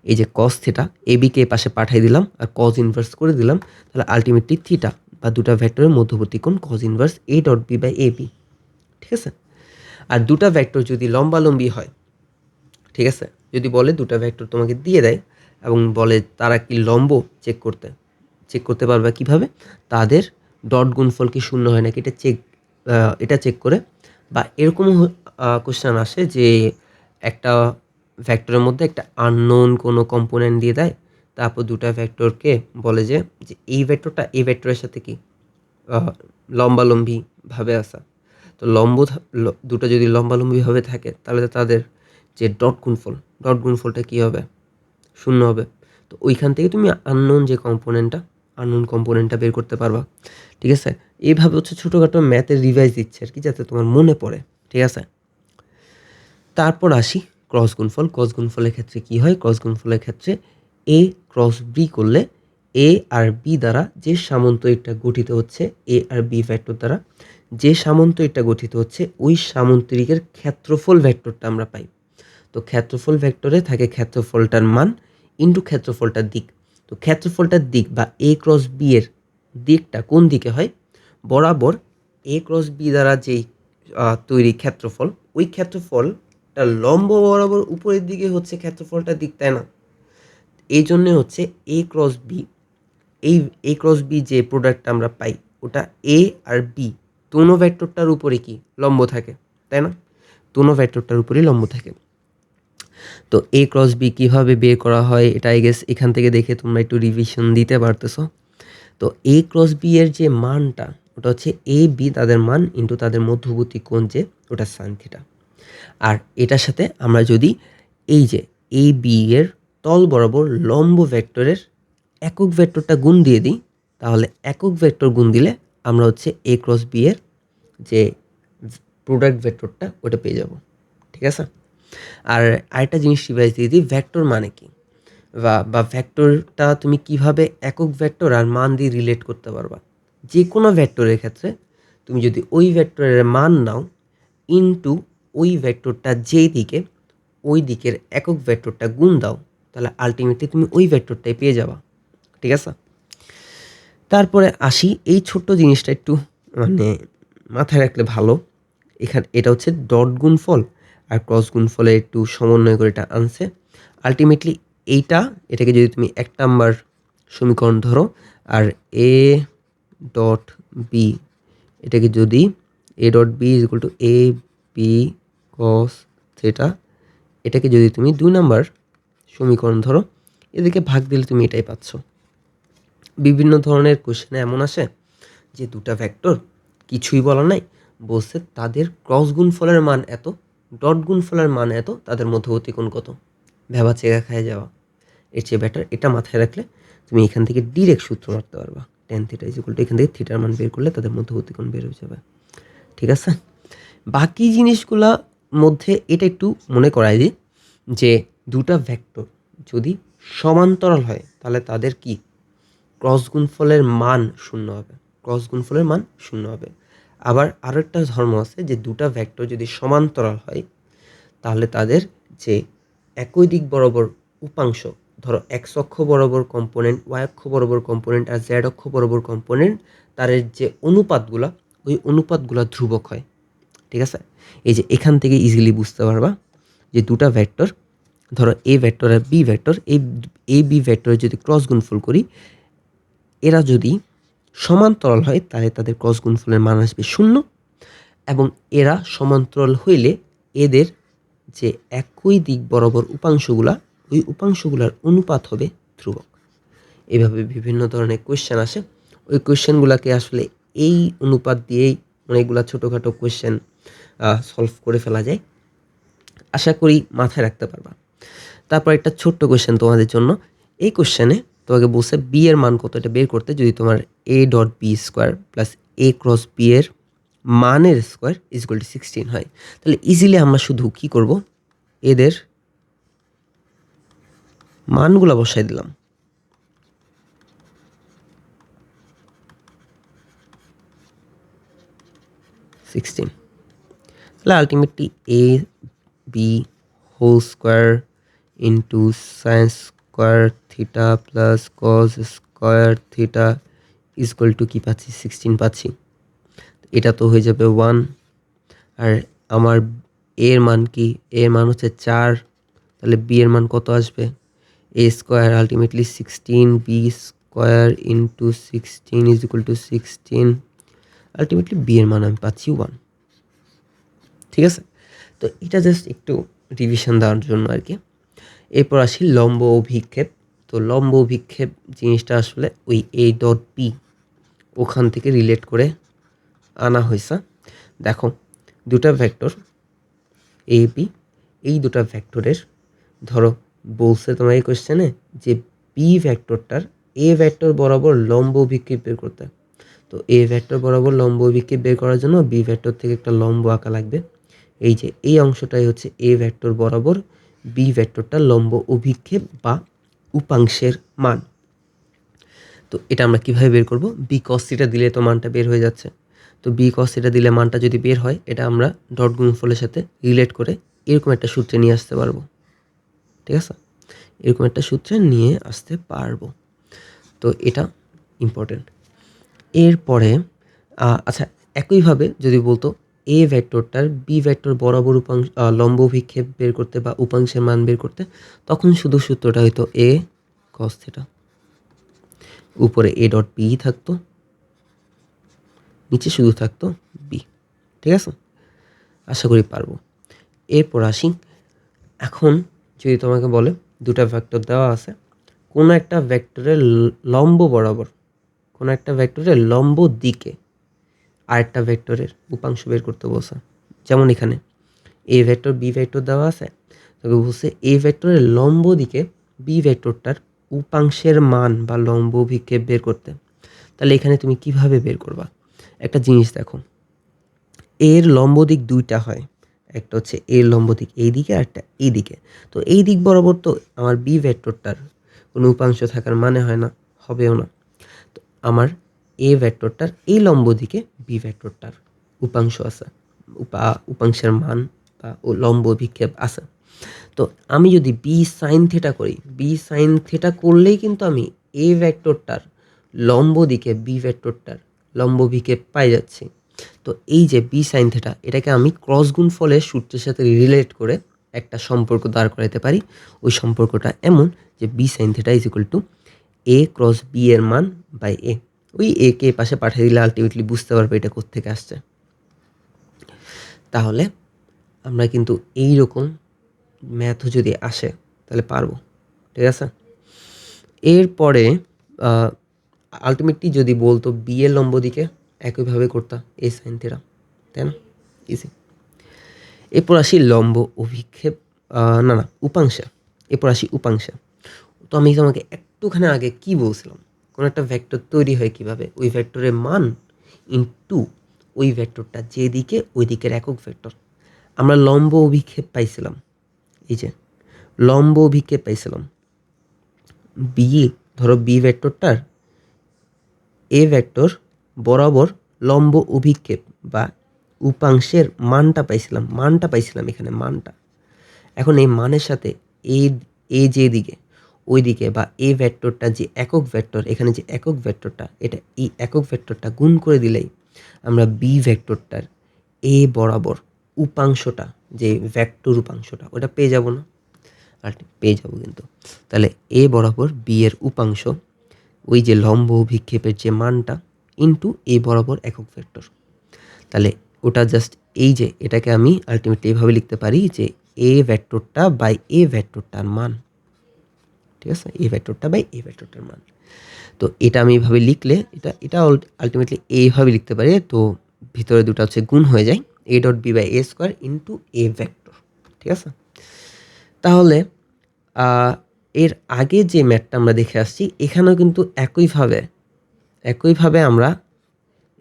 এই যে cos থিটা এবিকে এই পাশে পাঠিয়ে দিলাম আর cos ইনভার্স করে দিলাম, তাহলে আলটিমেটলি থিটা বা দুটা ভেক্টরের মধ্যবর্তী কোণ cos inverse a dot B by AB. ঠিক আছে? আর দুটা ভেক্টর যদি লম্বালম্বি হয়, ঠিক আছে, যদি বলে দুটা ভেক্টর তোমাকে দিয়ে দেয় এবং বলে তারা কি লম্ব চেক করতে পারবে কিভাবে? তাদের ডট গুণফল কি শূন্য হয় নাকি এটা চেক করে। বা এরকমও কোশ্চেন আসে যে একটা ভেক্টরের মধ্যে একটা আননোন কোনো কম্পোনেন্ট দিয়ে দেয়, তারপর দুটা ভেক্টরকে বলে যে এই ভেক্টরটা এই ভেক্টরের সাথে কি লম্বালম্বিভাবে আসা। তো দুটো যদি লম্বালম্বিভাবে থাকে তাহলে তাদের যে ডট গুণফলটা কী হবে? শূন্য হবে। তো ওইখান থেকে তুমি আননোন কম্পোনেন্টটা বের করতে পারবা। ঠিক আছে? এইভাবে হচ্ছে ছোটোখাটো ম্যাথের রিভাইজ দিচ্ছে আর কি, যাতে তোমার মনে পড়ে। ঠিক আছে? তারপর আসি ক্রস গুণফলের ক্ষেত্রে কী হয়? ক্রস গুণফলের ক্ষেত্রে এ ক্রস বি করলে এ আর বি দ্বারা যে সামন্তরিকটা গঠিত হচ্ছে, এ আর বি ভেক্টর দ্বারা যে সামন্তরিকটা গঠিত হচ্ছে ওই সামন্তরিকের ক্ষেত্রফল ভেক্টরটা আমরা পাই। তো ক্ষেত্রফল ভেক্টরে থাকে ক্ষেত্রফলটার মান ইন্টু ক্ষেত্রফলটার দিক। তো ক্ষেত্রফলটার দিক বা এ ক্রস বি এর দিকটা কোন দিকে হয়? বরাবর এ ক্রস বি দ্বারা যেই তৈরি ক্ষেত্রফল, ওই ক্ষেত্রফলটা লম্ব বরাবর উপরের দিকে হচ্ছে ক্ষেত্রফলটার দিক, তাই না? এই জন্যে হচ্ছে এ ক্রস বি, এই এ ক্রস বি যে প্রোডাক্টটা আমরা পাই ওটা এ আর বি দোনো ভেক্টরটার উপরে কি লম্ব থাকে, তাই না? দোনো ভেক্টরটার উপরেই লম্ব থাকে। তো এ ক্রস বি কীভাবে বের করা হয় এটা আই গেস এখান থেকে দেখে তোমরা একটু রিভিশন দিতে পারতেছো। তো এ ক্রস বি এর যে মানটা ওটা হচ্ছে এ বি তাদের মান ইন্টু তাদের মধ্যবর্তী কোণ যে ওটা সাইন থিটা। আর এটার সাথে আমরা যদি এই যে এ বি এর তল বরাবর লম্ব ভেক্টরের একক ভেক্টরটা গুণ দিয়ে দিই, তাহলে একক ভেক্টর গুণ দিলে আমরা হচ্ছে এ ক্রস বি এর যে প্রোডাক্ট ভেক্টরটা ওটা পেয়ে যাব। ঠিক আছে? আর আরেকটা জিনিস রিভাইজ দিয়ে দিই, ভেক্টর মানে কি বা ভেক্টরটা তুমি কিভাবে একক ভেক্টর আর মান দিয়ে রিলেট করতে পারবা। যে কোনো ভেক্টরের ক্ষেত্রে তুমি যদি ওই ভেক্টরের মান নাও ইনটু ওই ভেক্টরটা যেই দিকে ওই দিকের একক ভেক্টরটা গুণ দাও, তাহলে আলটিমেটলি তুমি ওই ভেক্টরটাই পেয়ে যাবা। ঠিক আছে? তারপরে আসি, এই ছোট্ট জিনিসটা একটু মানে মাথায় রাখলে ভালো। এটা হচ্ছে ডট গুণফল আর ক্রস গুণফলে একটু সমন্বয় করে এটা আনছে। আলটিমেটলি এটাকে যদি তুমি 1 নাম্বার সমীকরণ ধরো, আর এ ডট বি এটাকে যদি A dot B is equal to A B cos theta, এটাকে যদি তুমি 2 নাম্বার সমীকরণ ধরো, এদিকে ভাগ দিলে তুমি এটাই পাচ্ছ। বিভিন্ন ধরনের কোশ্চেনে এমন আসে যে দুটা ভেক্টর, কিছুই বলা নাই, বলছে তাদের ক্রস গুণফলের মান এত, ডট গুণফলের মান এত, তাদের মধ্যবর্তী কোণ কত। ভেবা চেকা খায় যাওয়া, এর চেয়ে বেটার এটা মাথায় রাখলে তুমি এখান থেকে ডিরেক্ট সূত্র মারতে পারবা। Tan theta is equal two এখান থেকে থিটার মান বের করলে তাদের মধ্যবর্তী কোণ বের হয়ে যাবে। ঠিক আছে, বাকি জিনিসগুলা মধ্যে এটা একটু মনে করাই দিই যে দুটা ভেক্টর যদি সমান্তরাল হয় তাহলে তাদের কি ক্রস গুণফলের মান শূন্য হবে, ক্রস গুণফলের মান শূন্য হবে। আবার আরও একটা ধর্ম আছে যে দুটা ভেক্টর যদি সমান্তরাল হয় তাহলে তাদের যে একই দিক বরাবর উপাংশ, ধরো এক্স অক্ষ বরাবর কম্পোনেন্ট, ওয়াই অক্ষ বরাবর কম্পোনেন্ট আর জেড অক্ষ বরাবর কম্পোনেন্ট, তার যে অনুপাতগুলা, ওই অনুপাতগুলা ধ্রুবক হয়। ঠিক আছে, এই যে এখান থেকে ইজিলি বুঝতে পারবা যে দুটা ভেক্টর, ধরো এ ভেক্টর আর বি ভেক্টর, এই বি ভেক্টরের যদি ক্রস গুণফল করি, এরা যদি সমান্তরাল হয় তাহলে তাদের ক্রস গুণফলের মান আসবে শূন্য, এবং এরা সমান্তরাল হইলে এদের যে একই দিক বরাবর উপাংশগুলা, ওই উপাংশগুলার অনুপাত হবে ধ্রুবক। এভাবে বিভিন্ন ধরনের কোয়েশ্চেন আসে, ওই কোয়েশ্চেনগুলোকে আসলে এই অনুপাত দিয়েই অনেকগুলা ছোটোখাটো কোয়েশ্চেন সলভ করে ফেলা যায়। আশা করি মাথায় রাখতে পারবা। তারপর একটা ছোট্ট কোয়েশ্চেন তোমাদের জন্য। এই কোয়েশ্চেনে তোমাকে বলছে বি এর মান কত এটা বের করতে, যদি তোমার A dot B square plus A cross B এর মানের স্কোয়ার ইজ ইকুয়াল টু 16 হয়। তাহলে ইজিলি আমরা শুধু কি করব, এদের মানগুলো বসাই দিলাম। তাহলে ultimately A B whole square into sine square theta plus cos square theta is equal to কী পাচ্ছি, 16 পাচ্ছি। এটা তো হয়ে যাবে 1, আর আমার এর মান কি, এর মান হচ্ছে 4, তাহলে বি এর মান কত আসবে, A square ultimately 16 B square into 16 is equal to 16, ultimately B এর মান আমি পাচ্ছি 1। ঠিক আছে, তো এটা জাস্ট একটু রিভিশন দেওয়ার জন্য আর কি। এরপর আসি লম্ব অভিক্ষেপ। তো লম্ব অভিক্ষেপ জিনিসটা আসলে ওই এ ডট বি ওখান থেকে রিলেট করে আনা হয়েছে। দেখো দুটা ভেক্টর এ বি, এই দুটা ভেক্টরের ধরো বলছে তোমার এই কোয়েশ্চেনে যে বি ভেক্টরটার এ ভেক্টর বরাবর লম্ব অভিক্ষেপ বের করতে। তো এ ভেক্টর বরাবর লম্ব অভিক্ষেপ বের করার জন্য বি ভেক্টর থেকে একটা লম্ব আঁকা লাগবে। এই যে এই অংশটাই হচ্ছে এ ভেক্টর বরাবর বি ভেক্টরটা লম্ব অভিক্ষেপ বা উপাংশের মান। তো এটা আমরা কিভাবে বের করব, বি কস থিটা দিলে তো মানটা বের হয়ে যাচ্ছে। তো বি কস থিটা দিলে মানটা যদি বের হয়, এটা আমরা ডট গুণফলের সাথে রিলেট করে এরকম একটা সূত্রে নিয়ে আসতে পারবো। ঠিক আছে, এরকম একটা সূত্রে নিয়ে আসতে পারবো। তো এটা ইম্পর্টেন্ট। এরপরে আচ্ছা, একইভাবে যদি বলতো এ ভেক্টরটার বি ভেক্টর বরাবর লম্ব অভিক্ষেপ বের করতে বা উপাংশের মান বের করতে, তখন শুধু সূত্রটা হয়তো এ কস থিটা, উপরে এ ডট বি থাকতো, নিচে শুধু থাকতো বি। ঠিক আছে, আশা করি পারবো। এরপর আসি, এখন যদি তোমাকে বলে দুটা ভেক্টর দেওয়া আছে, কোনো একটা ভেক্টরের লম্ব বরাবর, কোনো একটা ভেক্টরের লম্ব দিকে আরেকটা ভেক্টরের উপাংশ বের করতে বলছে। যেমন এখানে এ ভেক্টর বি ভেক্টর দেওয়া আছে, তোকে বলছে এ ভেক্টরের লম্ব দিকে বি ভেক্টরটার উপাংশের মান বা লম্ব অভিক্ষেপ বের করতে। তাহলে এখানে তুমি কিভাবে বের করবা, একটা জিনিস দেখো, এর লম্ব দিক দুইটা হয়, একটা হচ্ছে এর লম্ব দিক এই দিকে আর একটা এই দিকে। তো এই দিক বরাবর তো আমার বি ভেক্টরটার কোনো উপাংশ থাকার মানে হয় না, হবেও না। তো আমার এ ভেক্টরটার এই লম্ব দিকে বি ভেক্টরটার উপাংশ আছে, উপাংশের মান বা লম্ব অভিক্ষেপ আছে। তো আমি যদি বি সাইন থিটা করি, বি সাইন থিটা করলেই কিন্তু আমি এ ভেক্টরটার লম্ব দিকে বি ভেক্টরটার লম্ব অভিক্ষেপ পাই যাচ্ছি। তো এই যে বি সাইন থিটা, এটাকে আমি ক্রস গুণফলের সূত্রের সাথে রিলেট করে একটা সম্পর্ক দাঁড় করাতে পারি। ওই সম্পর্কটা এমন যে B sine theta is equal to A cross B এর মান বাই এ। ওই এ কে পাশে পাঠিয়ে দিলে আলটিমেটলি বুঝতে পারবে এটা কোত্থেকে আসছে। তাহলে আমরা কিন্তু এইরকম ম্যাথও যদি আসে তাহলে পারবো, ঠিক আছে। এরপরে আলটিমেটলি যদি বলতো বি এর লম্ব দিকে একইভাবে করতাম এ সাইন থিটা, তাই না? ইজি। এরপর আসি লম্ব অভিক্ষেপ, না না উপাংশে। এরপর আসি উপাংশে। তো আমি তোমাকে একটুখানি আগে কি বলছিলাম, কোনো একটা ভেক্টর তৈরি হয় কিভাবে, ওই ভেক্টরের মান ইনটু ওই ভেক্টরটা যেদিকে ওই দিকের একক ভেক্টর। আমরা লম্ব অভিক্ষেপ পাইছিলাম, এই যে লম্ব অভিক্ষেপ পাইছিলাম বি, ধরো বি ভেক্টরটার এ ভেক্টর বরাবর লম্ব অভিক্ষেপ বা উপাংশের মানটা পাইছিলাম এখানে মানটা। এখন এই মানের সাথে এ এ যে দিকে ওই দিকে বা এ ভেক্টরটা যে একক ভেক্টর, এখানে যে একক ভেক্টরটা, এটা এই একক ভেক্টরটা গুণ করে দিলেই আমরা বি ভেক্টরটার এ বরাবর উপাংশটা, যে ভেক্টর উপাংশটা ওটা পেয়ে যাব না? আর পেয়ে যাব কিন্তু। তাহলে এ বরাবর বি এর উপাংশ, ওই যে লম্ব অভিক্ষেপের যে মানটা ইনটু এ বরাবর একক ভেক্টর। তাহলে ওটা জাস্ট এই যে এটাকে আমি আলটিমেটলি এইভাবে লিখতে পারি যে এ ভেক্টরটা বাই এ ভেক্টরটার মান, ঠিক আছে, এ ভেক্টরটা বাই এ ভেক্টরটার মান। তো এটা আমি এইভাবে লিখলে এটা আলটিমেটলি এইভাবে লিখতে পারি। তো ভিতরে দুটো হচ্ছে গুণ হয়ে যায়, A dot B by A square into A vector, ঠিক আছে। তাহলে এর আগে যে ম্যাথটা আমরা দেখে আসছি এখানেও কিন্তু একইভাবে আমরা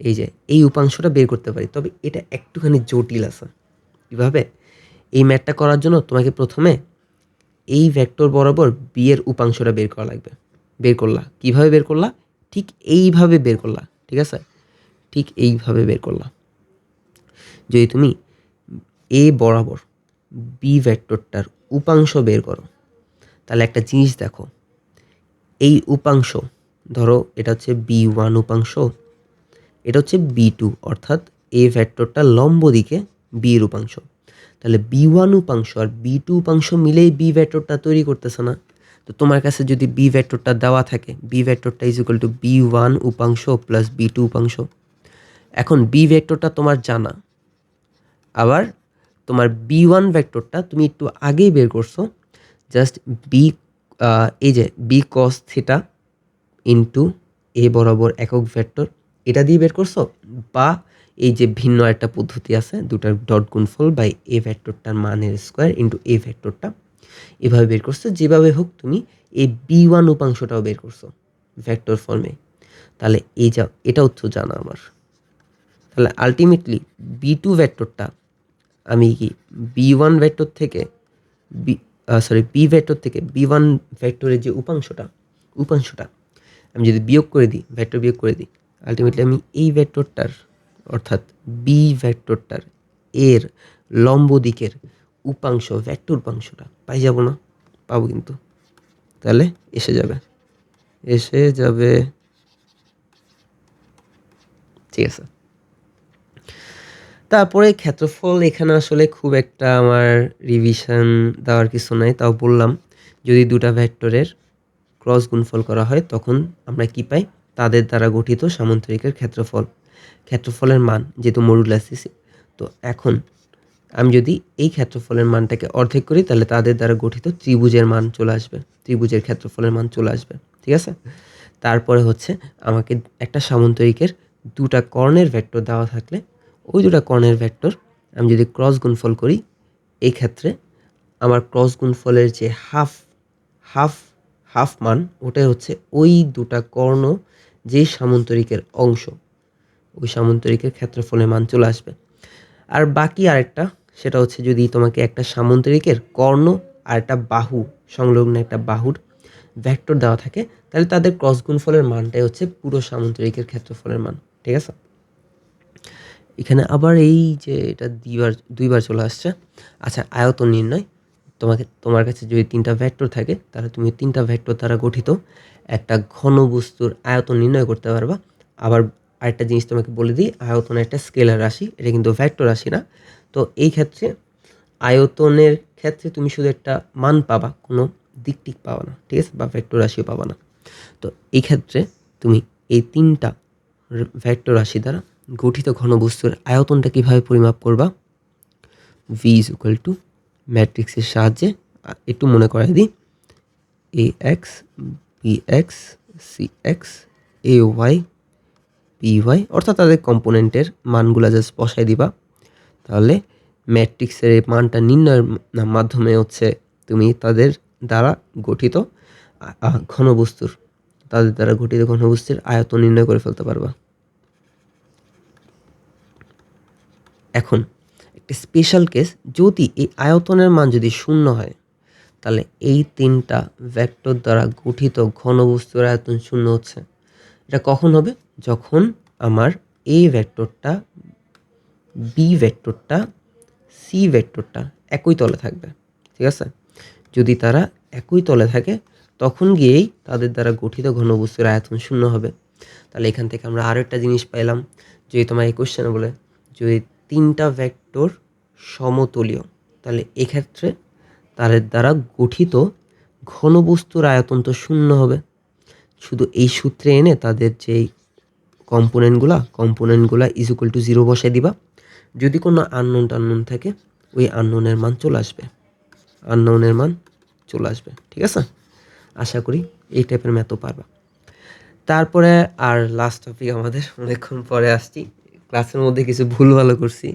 এই যে এই উপাংশটা বের করতে পারি, তবে এটা একটুখানি জটিল আছে। কীভাবে? এই ম্যাথটা করার জন্য তোমাকে প্রথমে এই ভেক্টর বরাবর বি এর উপাংশটা বের করা লাগবে। বের করলা কীভাবে বের করলা? ঠিক এইভাবে বের করলা, ঠিক আছে, ঠিক এইভাবে বের করলা। যদি তুমি এ বরাবর বি ভেক্টরটার উপাংশ বের করো তাহলে একটা জিনিস দেখো, এই উপাংশ ধরো এটা হচ্ছে বি ওয়ান উপাংশ, এটা হচ্ছে বি টু, অর্থাৎ এ ভেক্টরটা লম্ব দিকে বি এর উপাংশ। তাহলে বি ওয়ান উপাংশ আর বি টু উপাংশ মিলেই বি ভেক্টরটা তৈরি করতেছে না? তো তোমার কাছে যদি বি ভেক্টরটা দেওয়া থাকে, বি ভেক্টরটা is equal to B one উপাংশ প্লাস বি টু উপাংশ। এখন বি ভেক্টরটা তোমার জানা, আবার তোমার বি ওয়ান ভেক্টরটা তুমি একটু আগেই বের করছো, জাস্ট বি এই যে বি কস থিটা ইন্টু এ বরাবর একক ভেক্টর এটা দিয়ে বের করছো, বা এই যে ভিন্ন একটা পদ্ধতি আছে দুটার ডট গুণফল বাই এ ভেক্টরটার মানের স্কোয়ার ইন্টু এ ভেক্টরটা, এভাবে বের করছো। যেভাবে হোক তুমি এই বি ওয়ান উপাংশটাও বের করছো ভেক্টর ফর্মে। তাহলে এটা উত্তর জানা আমার। তাহলে আলটিমেটলি বি টু ভেক্টরটা আমি কি বি ওয়ান ভেক্টর থেকে বি ভেক্টর থেকে বি ওয়ান ভেক্টরের যে উপাংশটা আমি যদি বিয়োগ করে দিই, ভেক্টর বিয়োগ করে দিই, আলটিমেটলি আমি এই ভেক্টরটার অর্থাৎ বি ভেক্টরটার এর লম্ব দিকের উপাংশ ভেক্টর উপাংশটা পাই যাব না? পাবো কিন্তু। তাহলে এসে যাবে, ঠিক আছে। তারপরে ক্ষেত্রফল, এখানে আসলে খুব একটা আমার রিভিশন দেওয়ার কিছু নাই, তাও বললাম যদি দুটা ভেক্টরের ক্রস গুণফল করা হয় তখন আমরা কি পাই? তাদের দ্বারা গঠিত সামান্তরিকের ক্ষেত্রফলের মান যেহেতু মডুলাস দিছি। তো এখন আমি যদি এই ক্ষেত্রফলের মানটাকে অর্ধেক করি তাহলে তাদের দ্বারা গঠিত ত্রিভুজের মান চলে আসবে, ত্রিভুজের ক্ষেত্রফলের মান চলে আসবে, ঠিক আছে। তারপরে হচ্ছে আমাকে একটা সামান্তরিকের দুটা কর্ণের ভেক্টর দেওয়া থাকলে ওই দুটা কর্ণের ভেক্টর আমি যদি ক্রস গুণফল করি, এই ক্ষেত্রে আমার ক্রস গুণফলের যে হাফ মান ওটাই হচ্ছে ওই দুটা কর্ণ যে সামান্তরিকের অংশ, ওই সামান্তরিকের ক্ষেত্রফলের মান চলে আসবে। আর বাকি আরেকটা, সেটা হচ্ছে যদি তোমাকে একটা সামান্তরিকের কর্ণ আর একটা বাহু সংলগ্ন একটা বাহুর ভেক্টর দেওয়া থাকে তাহলে তাদের ক্রস গুণফলের মানটাই হচ্ছে পুরো সামান্তরিকের ক্ষেত্রফলের মান, ঠিক আছে। এখানে আবার এই যে এটা দুইবার চলে আসছে। আচ্ছা, আয়তন নির্ণয়। তোমার কাছে যদি তিনটা ভেক্টর থাকে তাহলে তুমি তিনটা ভেক্টর দ্বারা গঠিত একটা ঘন বস্তুর আয়তন নির্ণয় করতে পারবা। আবার আরেকটা জিনিস তোমাকে বলে দিই, আয়তন একটা স্কেলার রাশি, এটা কিন্তু ভেক্টর রাশি না। তো এই ক্ষেত্রে আয়তনের ক্ষেত্রে তুমি শুধু একটা মান পাবা, কোনো দিক পাবা না, ঠিক আছে, বা ভেক্টর রাশিও পাবা না। তো এই ক্ষেত্রে তুমি এই 3টা ভেক্টর রাশি দ্বারা গঠিত ঘনবস্তুর আয়তনটা কীভাবে পরিমাপ করবা? v ইজ ইকুয়াল টু ম্যাট্রিক্সের সাহায্যে একটু মনে করাই দিই, ax bx cx ay by, অর্থাৎ তাদের কম্পোনেন্টের মানগুলা জাস্ট বসাই দিবা। তাহলে ম্যাট্রিক্সের এই মানটা নির্ণয়ের মাধ্যমে হচ্ছে তুমি তাদের দ্বারা গঠিত ঘনবস্তুর আয়তন নির্ণয় করে ফেলতে পারবা। এখন একটা স্পেশাল কেস, যদি এই আয়তনের মান যদি 0 হয়, তাহলে এই 3টা ভেক্টর দ্বারা গঠিত ঘনবস্তুর আয়তন 0 হচ্ছে। এটা কখন হবে? যখন আমার এ ভেক্টরটা, বি ভেক্টরটা, সি ভেক্টরটা একই তলে থাকবে। ঠিক আছে? যদি তারা একই তলে থাকে, তখন গিয়েই তাদের দ্বারা গঠিত ঘনবস্তুর আয়তন 0 হবে। তাহলে এখান থেকে আমরা আরও একটা জিনিস পাইলাম, যদি তোমার এই কোশ্চেনে বলে যদি 3টা ভেক্টর সমতলীয়, তাহলে এক্ষেত্রে তাদের দ্বারা গঠিত ঘনবস্তুর আয়তন তো 0 হবে। শুধু এই সূত্রে এনে তাদের যেই কম্পোনেন্টগুলা ইজ ইকুয়াল টু 0 বসাই দিবা। যদি কোনো আননোন থাকে, ওই আননোনের মান চলে আসবে। ঠিক আছে? আশা করি এই টাইপের ম্যাথও পারবা। তারপরে আর লাস্ট টপিক, আমাদের অনেকক্ষণ পরে আসছি, ক্লাসের মধ্যে কিছু ভুল ভালো করছি,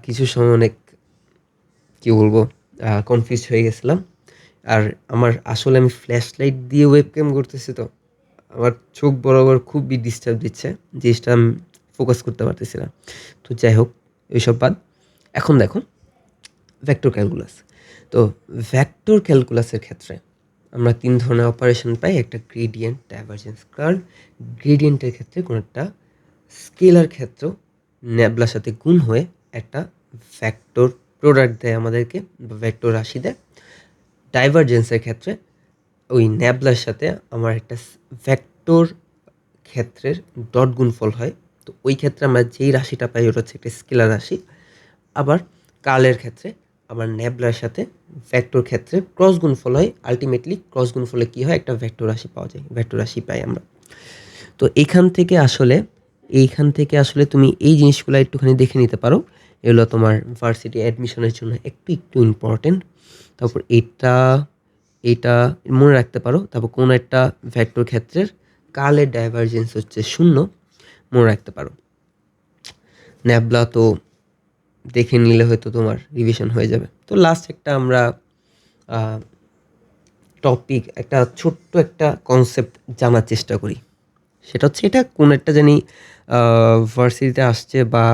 কিছু সময় অনেক কনফিউজ হয়ে গেছিলাম। আর আসলে আমি ফ্ল্যাশ লাইট দিয়ে ওয়েবক্যাম করতেছি, তো আমার চোখ বরাবর খুবই ডিস্টার্ব দিচ্ছে, জিনিসটা আমি ফোকাস করতে পারতেছি না। তো যাই হোক, এইসব বাদ। এখন দেখো ভেক্টর ক্যালকুলাস। তো ভেক্টর ক্যালকুলাসের ক্ষেত্রে আমরা 3 ধরনের অপারেশন পাই। একটা গ্রেডিয়েন্ট, ডাইভারজেন্স, কার্ল। গ্রেডিয়েন্টের ক্ষেত্রে কোনো একটা স্কেলার ক্ষেত্র ন্যাবলার সাথে গুণ হয়ে একটা ভেক্টর প্রোডাক্ট দেয় আমাদেরকে, বা ভেক্টর রাশি দেয়। ডাইভারজেন্সের ক্ষেত্রে ওই ন্যাবলার সাথে আমার একটা ভেক্টর ক্ষেত্রের ডট গুণফল হয়। তো ওই ক্ষেত্রে আমরা যেই রাশিটা পাই ওটা হচ্ছে একটা স্কেলার রাশি। আবার কার্লের ক্ষেত্রে আমার ন্যাবলার সাথে ভেক্টর ক্ষেত্রে ক্রস গুণফল হয়। আলটিমেটলি ক্রস গুণফলে কী হয়? একটা ভেক্টর রাশি পাওয়া যায়, ভেক্টর রাশি পাই আমরা। তো এইখান থেকে আসলে তুমি এই জিনিসগুলো একটুখানি দেখে নিতে পারো। এগুলো তোমার ভার্সিটি অ্যাডমিশনের জন্য একটু ইম্পর্টেন্ট। তারপর এটা মনে রাখতে পারো। তারপর কোনো একটা ভেক্টর ক্ষেত্রের কার্লের ডাইভারজেন্স হচ্ছে 0, মনে রাখতে পারো। ন্যাবলা তো দেখে নিলে হয়তো তোমার রিভিশন হয়ে যাবে। তো লাস্ট একটা আমরা টপিক, একটা ছোট্ট একটা কনসেপ্ট জানার চেষ্টা করি। সেটা হচ্ছে, এটা কোন একটা জানি ভার্সিটিতে আসছে, বা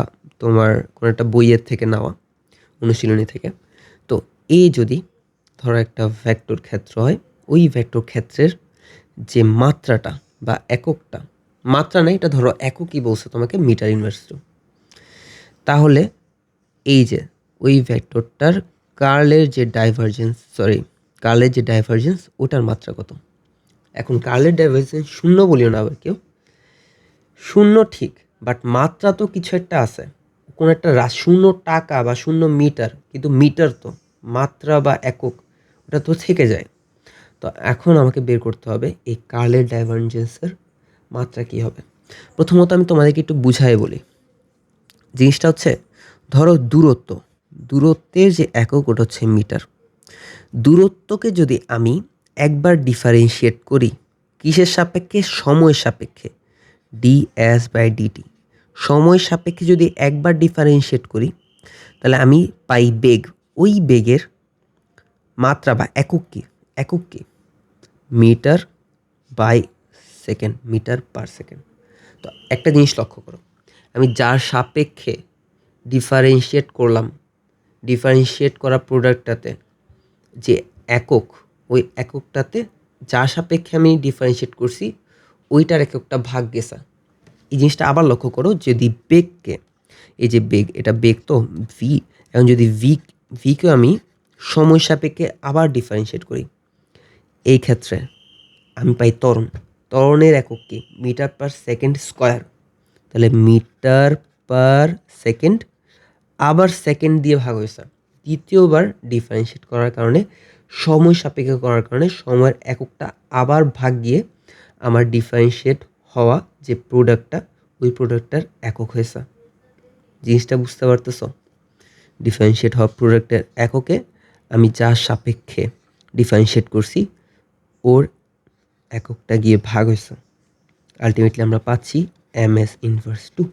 তোমার কোনো একটা বইয়ের থেকে নেওয়া, অনুশীলনী থেকে। তো এই যদি ধরো একটা ভেক্টর ক্ষেত্র হয়, ওই ভেক্টর ক্ষেত্রের যে মাত্রাটা বা এককটা, মাত্রা নেই, এটা ধরো এককই বলছে তোমাকে, মিটার ইনভার্স টু। তাহলে এই যে ওই ভেক্টরটার কার্লের যে ডাইভারজেন্স ওটার মাত্রা কত? এখন কার্লের ডাইভারজেন্স 0 বলিও না আবার কেউ, 0 ঠিক, বাট মাত্রা তো কিছু একটা আছে, কোনো একটা 0 টাকা বা 0 মিটার, কিন্তু মিটার তো মাত্রা বা একক, ওটা তো থেকে যায়। তো এখন আমাকে বের করতে হবে এই কার্লের ডাইভারজেন্সের মাত্রা কী হবে। প্রথমত আমি তোমাদেরকে একটু বুঝাই বলি। জিনিসটা হচ্ছে, ধরো দূরত্বের যে একক ওটা হচ্ছে মিটার। দূরত্বকে যদি আমি একবার ডিফারেন্সিয়েট করি, কিসের সাপেক্ষে? সময় সাপেক্ষে, ds/dt। সময় সাপেক্ষে যদি একবার ডিফারেন্সিয়েট করি, তাহলে আমি পাই বেগ। ওই বেগের মাত্রা বা একক কি? Metre by second, metre per second. তো একটা জিনিস লক্ষ্য করো, আমি যার সাপেক্ষে ডিফারেন্সিয়েট করা প্রোডাক্টটাতে যে একক, ওই এককটাতে যার সাপেক্ষে আমি ডিফারেন্সিয়েট করছি, ওইটার এককটা ভাগ গেছে। এই জিনিসটা আবার লক্ষ্য করো, যদি বেগকে, এই যে বেগ, এটা বেগ তো ভি, এখন যদি ভিকে আমি সময় সাপেক্ষে আবার ডিফারেন্সিয়েট করি, এই ক্ষেত্রে আমি পাই ত্বরণের একক কি? Metre per second square. তাহলে মিটার পার সেকেন্ড, আবার সেকেন্ড দিয়ে ভাগ হয়েছে, দ্বিতীয়বার ডিফারেন্সিয়েট করার কারণে, সময় সাপেক্ষ করার কারণে সময়ের এককটা আবার ভাগ গিয়ে আমার ডিফারেন্সিয়েট হওয়া যে প্রোডাক্টটা, ওই প্রোডাক্টটার একক হয়েছে। জিনিসটা বুঝতে পারতেছ? ডিফারেন্সিয়েট হওয়া প্রোডাক্টের এককে আমি যার সাপেক্ষে ডিফারেন্সিয়েট করছি ওর এককটা গিয়ে ভাগ হয়েছে। আলটিমেটলি আমরা পাচ্ছি ms inverse 2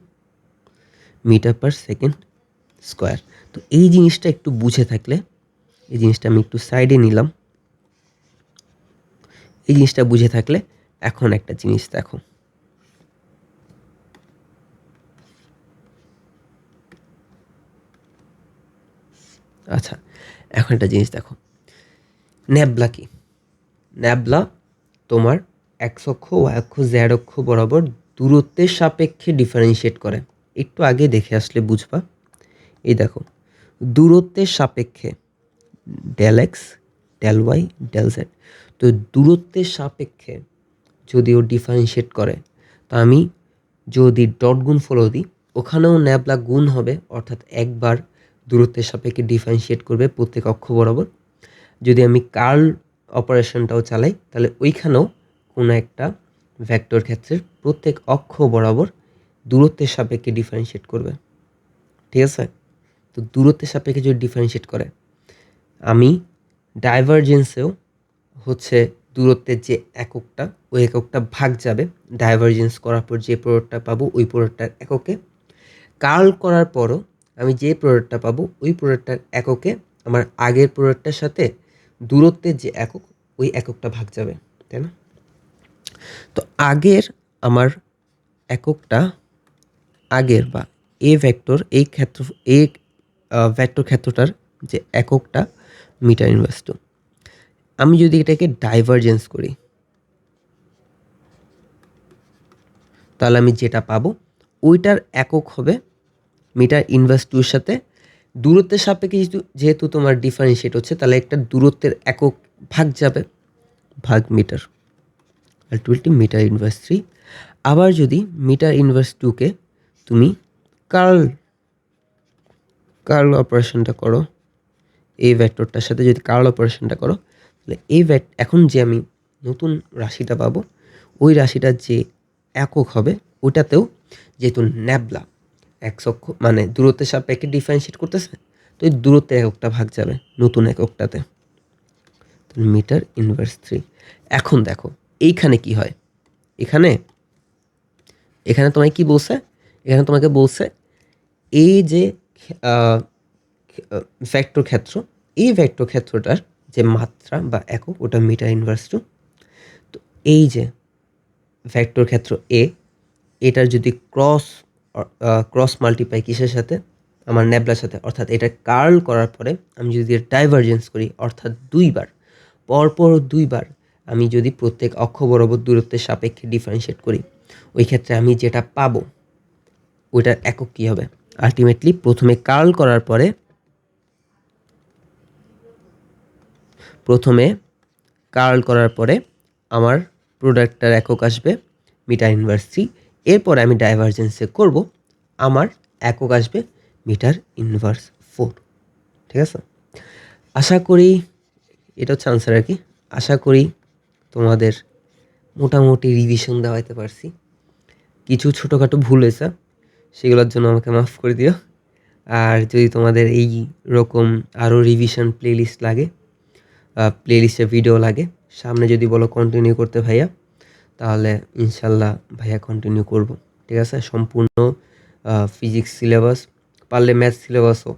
metre per second square. তো এই জিনিসটা একটু বুঝে থাকলে, এই জিনিসটা আমি একটু সাইডে নিলাম, এই জিনিসটা বুঝে থাকলে এখন একটা জিনিস দেখো, আচ্ছা এখন একটা জিনিস দেখো, ন্যাবলা কি? ন্যাবলা তোমার এক্স অক্ষ, ওয়াই অক্ষ, জেড অক্ষ বরাবর দূরত্বের সাপেক্ষে ডিফারেন্সিয়েট করে। একটু আগে দেখে আসলে বুঝবা। এই দেখো, দূরত্বের সাপেক্ষে del X, del Y, del Z. তো দূরত্বের সাপেক্ষে যদি ও ডিফারেন্সিয়েট করে, তো আমি যদি ডট গুণ ফলো দিই, ওখানেও ন্যাবলা গুণ হবে, অর্থাৎ একবার দূরত্বের সাপেক্ষে ডিফারেন্সিয়েট করবে প্রত্যেক অক্ষ বরাবর। যদি আমি কার্ল অপারেশনটাও চালাই, তাহলে ওইখানেও কোনো একটা ভেক্টর ক্ষেত্রের প্রত্যেক অক্ষ বরাবর দূরত্বের সাপেক্ষে ডিফারেন্সিয়েট করবে। ঠিক আছে? তো দূরত্বের সাপেক্ষে যদি ডিফারেন্সিয়েট করে, আমি ডাইভারজেন্সেও হচ্ছে দূরত্বের যে এককটা, ওই এককটা ভাগ যাবে। ডাইভারজেন্স করার পর যে প্রোডাক্টটা পাবো ওই প্রোডাক্টটার এককে, কার্ল করার পরও আমি যে প্রোডাক্টটা পাবো ওই প্রোডাক্টটার এককে আমার আগের প্রোডাক্টটার সাথে দূরত্বের যে একক, ওই এককটা ভাগ যাবে, তাই না? তো আগের আমার এককটা, আগের বা এ ভেক্টর, এই ক্ষেত্র, এই ভেক্টর ক্ষেত্রটার যে এককটা মিটার ইনভার্স 2। আমি যদি এটাকে ডাইভারজেন্স করি, তাহলে আমি যেটা পাবো ওইটার একক হবে মিটার ইনভার্স 2 এর সাথে দূরত্বের সাপেক্ষে যেহেতু তোমার ডিফারেন্সিয়েট হচ্ছে, তাহলে একটা দূরত্বের একক ভাগ যাবে, ভাগ মিটার, আলটিমেটলি মিটার ইনভার্স 3। আবার যদি মিটার ইনভার্স 2কে তুমি কার্ল অপারেশনটা করো, এই ভেক্টরটার সাথে যদি কার্ল অপারেশনটা করো, তাহলে এই এখন যে আমি নতুন রাশিটা পাবো, ওই রাশিটার যে একক হবে ওটাতেও যেহেতু ন্যাবলা এক্স অক্ষ মানে দূরত্বের সাপেক্ষে ডিফারেন্সিয়েট করতেছে, তো এই দূরত্বের এককটা ভাগ যাবে নতুন এককটাতে, মিটার ইনভার্স 3। এখন দেখো এইখানে কি হয়, এখানে তোমায় কি বলছে, এখানে তোমাকে বলছে এই যে ভেক্টর ক্ষেত্র, এই ভেক্টর ক্ষেত্রটার যে মাত্রা বা একক ওটা মিটার ইনভার্স 2। তো এই যে ভেক্টর ক্ষেত্র এ, এটার যদি ক্রস মাল্টিপ্লাই কিসের সাথে, আমার ন্যাবলার সাথে, অর্থাৎ এটা কার্ল করার পরে আমি যদি ডাইভারজেন্স করি, অর্থাৎ দুইবার পরপর দুইবার আমি যদি প্রত্যেক অক্ষ বরাবর দূরত্বের সাপেক্ষে ডিফারেন্সিয়েট করি, ওই ক্ষেত্রে আমি যেটা পাবো ওইটার একক কী হবে। আলটিমেটলি প্রথমে কার্ল করার পরে, আমার প্রোডাক্টটার একক আসবে মিটার ইনভার্স 3। এরপরে আমি ডাইভারজেন্সে করব, আমার একক আসবে মিটার ইনভার্স 4। ঠিক আছে? আশা করি এটা হচ্ছে আনসার আর কি। আশা করি তোমাদের মোটামুটি রিভিশন দেওয়াইতে পারছি। কিছু ছোটোখাটো ভুল হয়েছে, সেগুলোর জন্য আমাকে মাফ করে দিও। আর যদি তোমাদের এই রকম আরও রিভিশন প্লেলিস্ট লাগে, প্লেলিস্টের ভিডিও লাগে, সামনে যদি বলো কন্টিনিউ করতে ভাইয়া, তাহলে ইনশাল্লাহ ভাইয়া কন্টিনিউ করব। ঠিক আছে? সম্পূর্ণ ফিজিক্স সিলেবাস, পারলে ম্যাথ সিলেবাসও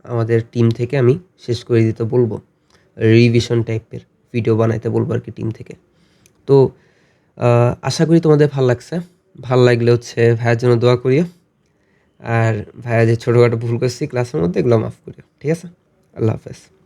আমাদের টিম থেকে আমি শেষ করে দিতে বলবো, রিভিশন টাইপের ভিডিও বানাইতে বলবো আর কি টিম থেকে। তো আশা করি তোমাদের ভালো লাগছে। ভালো লাগলে হচ্ছে ভাইয়ার জন্য দোয়া করিও, আর ভাইয়া যে ছোটোখাটো ভুল করছি ক্লাসের মধ্যে, এগুলো মাফ করিও। ঠিক আছে? আল্লাহ হাফেজ।